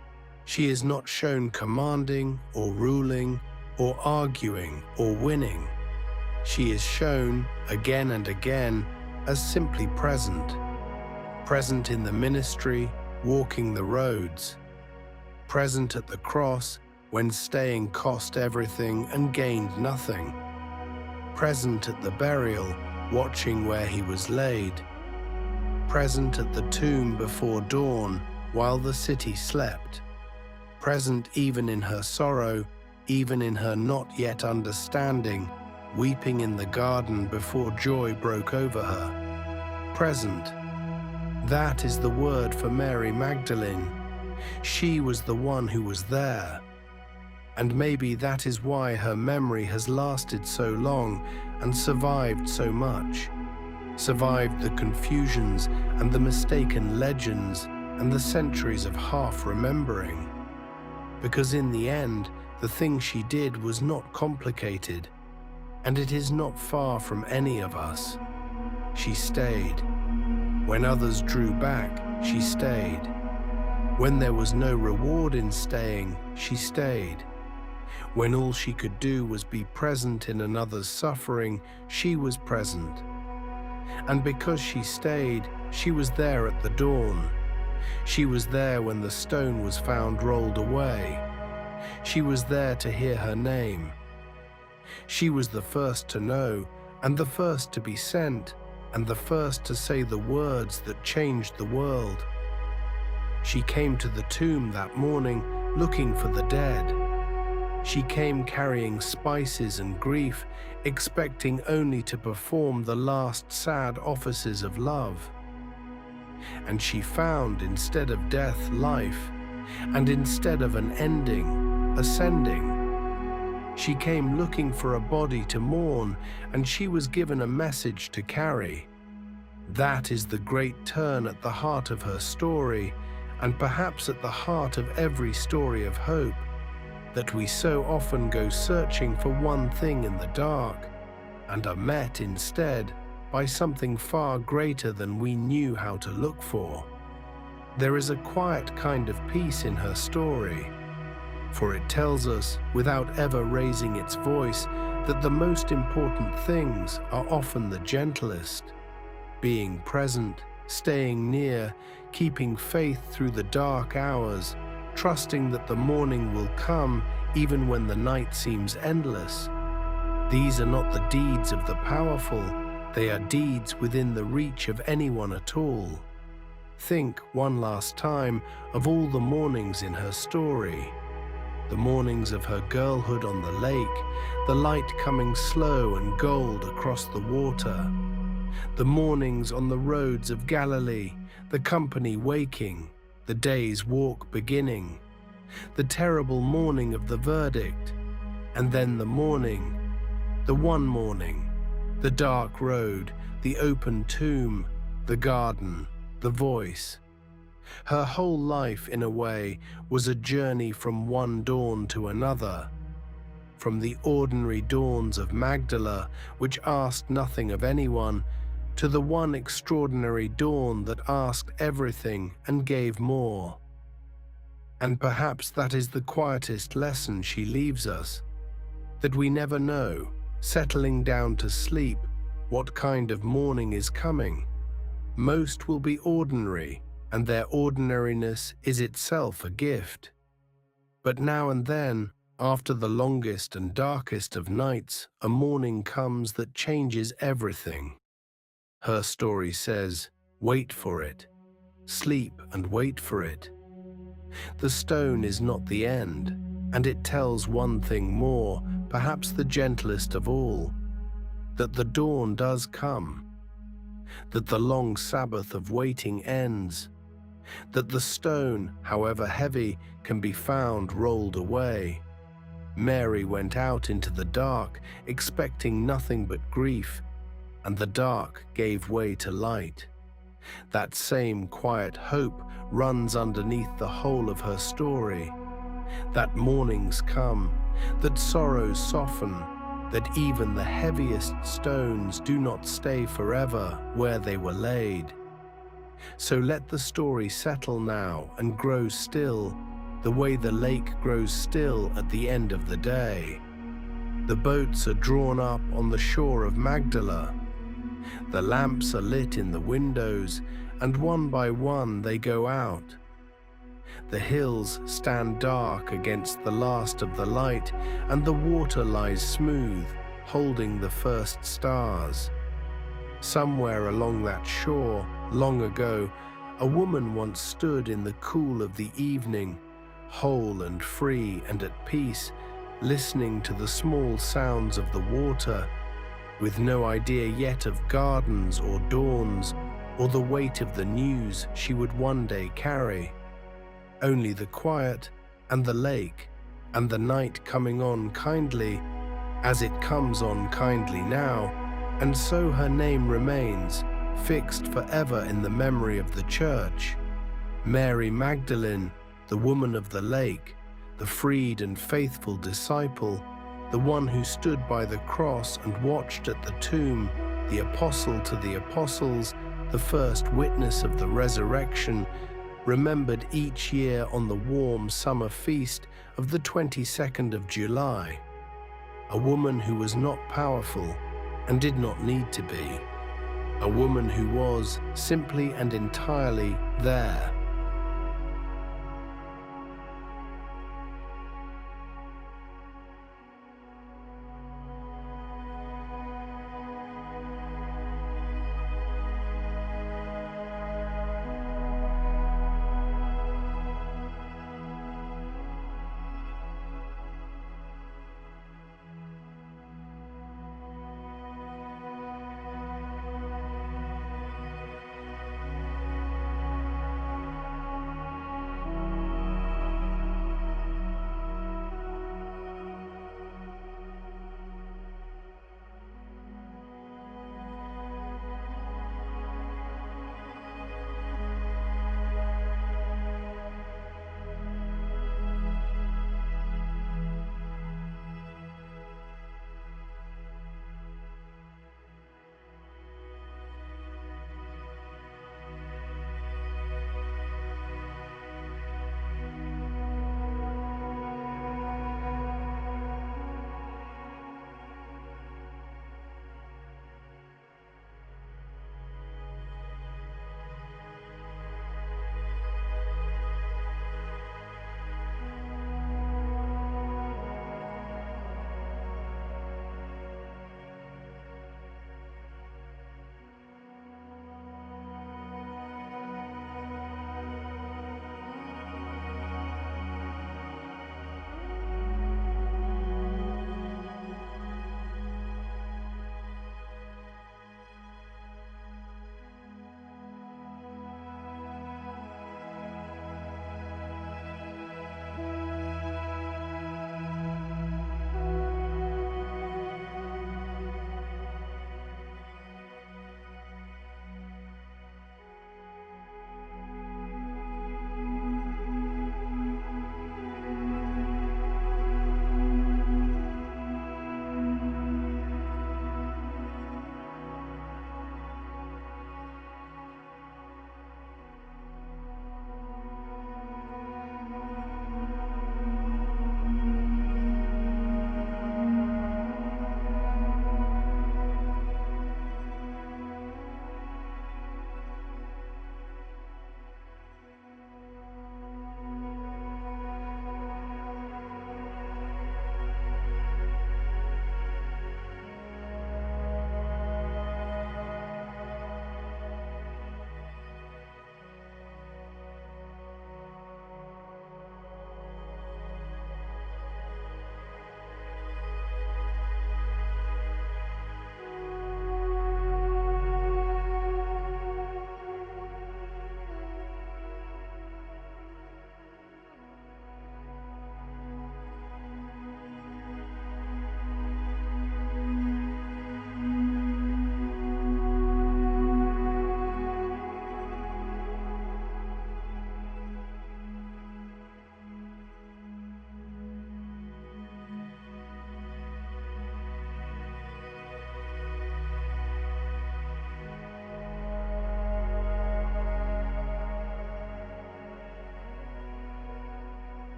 She is not shown commanding or ruling or arguing or winning. She is shown again and again as simply present. Present in the ministry, walking the roads. Present at the cross when staying cost everything and gained nothing. Present at the burial, watching where he was laid. Present at the tomb before dawn while the city slept. Present even in her sorrow, even in her not yet understanding, weeping in the garden before joy broke over her. Present. That is the word for Mary Magdalene. She was the one who was there. And maybe that is why her memory has lasted so long and survived so much. Survived the confusions and the mistaken legends and the centuries of half-remembering. Because in the end, the thing she did was not complicated, and it is not far from any of us. She stayed. When others drew back, she stayed. When there was no reward in staying, she stayed. When all she could do was be present in another's suffering, she was present. And because she stayed, she was there at the dawn. She was there when the stone was found rolled away. She was there to hear her name. She was the first to know, and the first to be sent, and the first to say the words that changed the world. She came to the tomb that morning looking for the dead. She came carrying spices and grief, expecting only to perform the last sad offices of love. And she found, instead of death, life, and instead of an ending, ascending. She came looking for a body to mourn, and she was given a message to carry. That is the great turn at the heart of her story, and perhaps at the heart of every story of hope, that we so often go searching for one thing in the dark, and are met instead by something far greater than we knew how to look for. There is a quiet kind of peace in her story, for it tells us, without ever raising its voice, that the most important things are often the gentlest. Being present, staying near, keeping faith through the dark hours, trusting that the morning will come even when the night seems endless. These are not the deeds of the powerful, they are deeds within the reach of anyone at all. Think one last time of all the mornings in her story. The mornings of her girlhood on the lake, the light coming slow and gold across the water. The mornings on the roads of Galilee, the company waking, the day's walk beginning. The terrible morning of the verdict, and then the morning, the one morning, the dark road, the open tomb, the garden, the voice. Her whole life, in a way, was a journey from one dawn to another. From the ordinary dawns of Magdala, which asked nothing of anyone, to the one extraordinary dawn that asked everything and gave more. And perhaps that is the quietest lesson she leaves us, that we never know, settling down to sleep, what kind of morning is coming. Most will be ordinary, and their ordinariness is itself a gift. But now and then, after the longest and darkest of nights, a morning comes that changes everything. Her story says, wait for it. Sleep and wait for it. The stone is not the end, and it tells one thing more, perhaps the gentlest of all, that the dawn does come, that the long Sabbath of waiting ends, that the stone, however heavy, can be found rolled away. Mary went out into the dark, expecting nothing but grief, and the dark gave way to light. That same quiet hope runs underneath the whole of her story. That mornings come, that sorrows soften, that even the heaviest stones do not stay forever where they were laid. So let the story settle now and grow still, the way the lake grows still at the end of the day. The boats are drawn up on the shore of Magdala. The lamps are lit in the windows, and one by one they go out. The hills stand dark against the last of the light, and the water lies smooth, holding the first stars. Somewhere along that shore, long ago, a woman once stood in the cool of the evening, whole and free and at peace, listening to the small sounds of the water, with no idea yet of gardens or dawns, or the weight of the news she would one day carry. Only the quiet and the lake and the night coming on kindly, as it comes on kindly now, and so her name remains, fixed forever in the memory of the Church. Mary Magdalene, the woman of the lake, the freed and faithful disciple, the one who stood by the cross and watched at the tomb, the apostle to the apostles, the first witness of the resurrection, remembered each year on the warm summer feast of the 22nd of July. A woman who was not powerful and did not need to be. A woman who was simply and entirely there,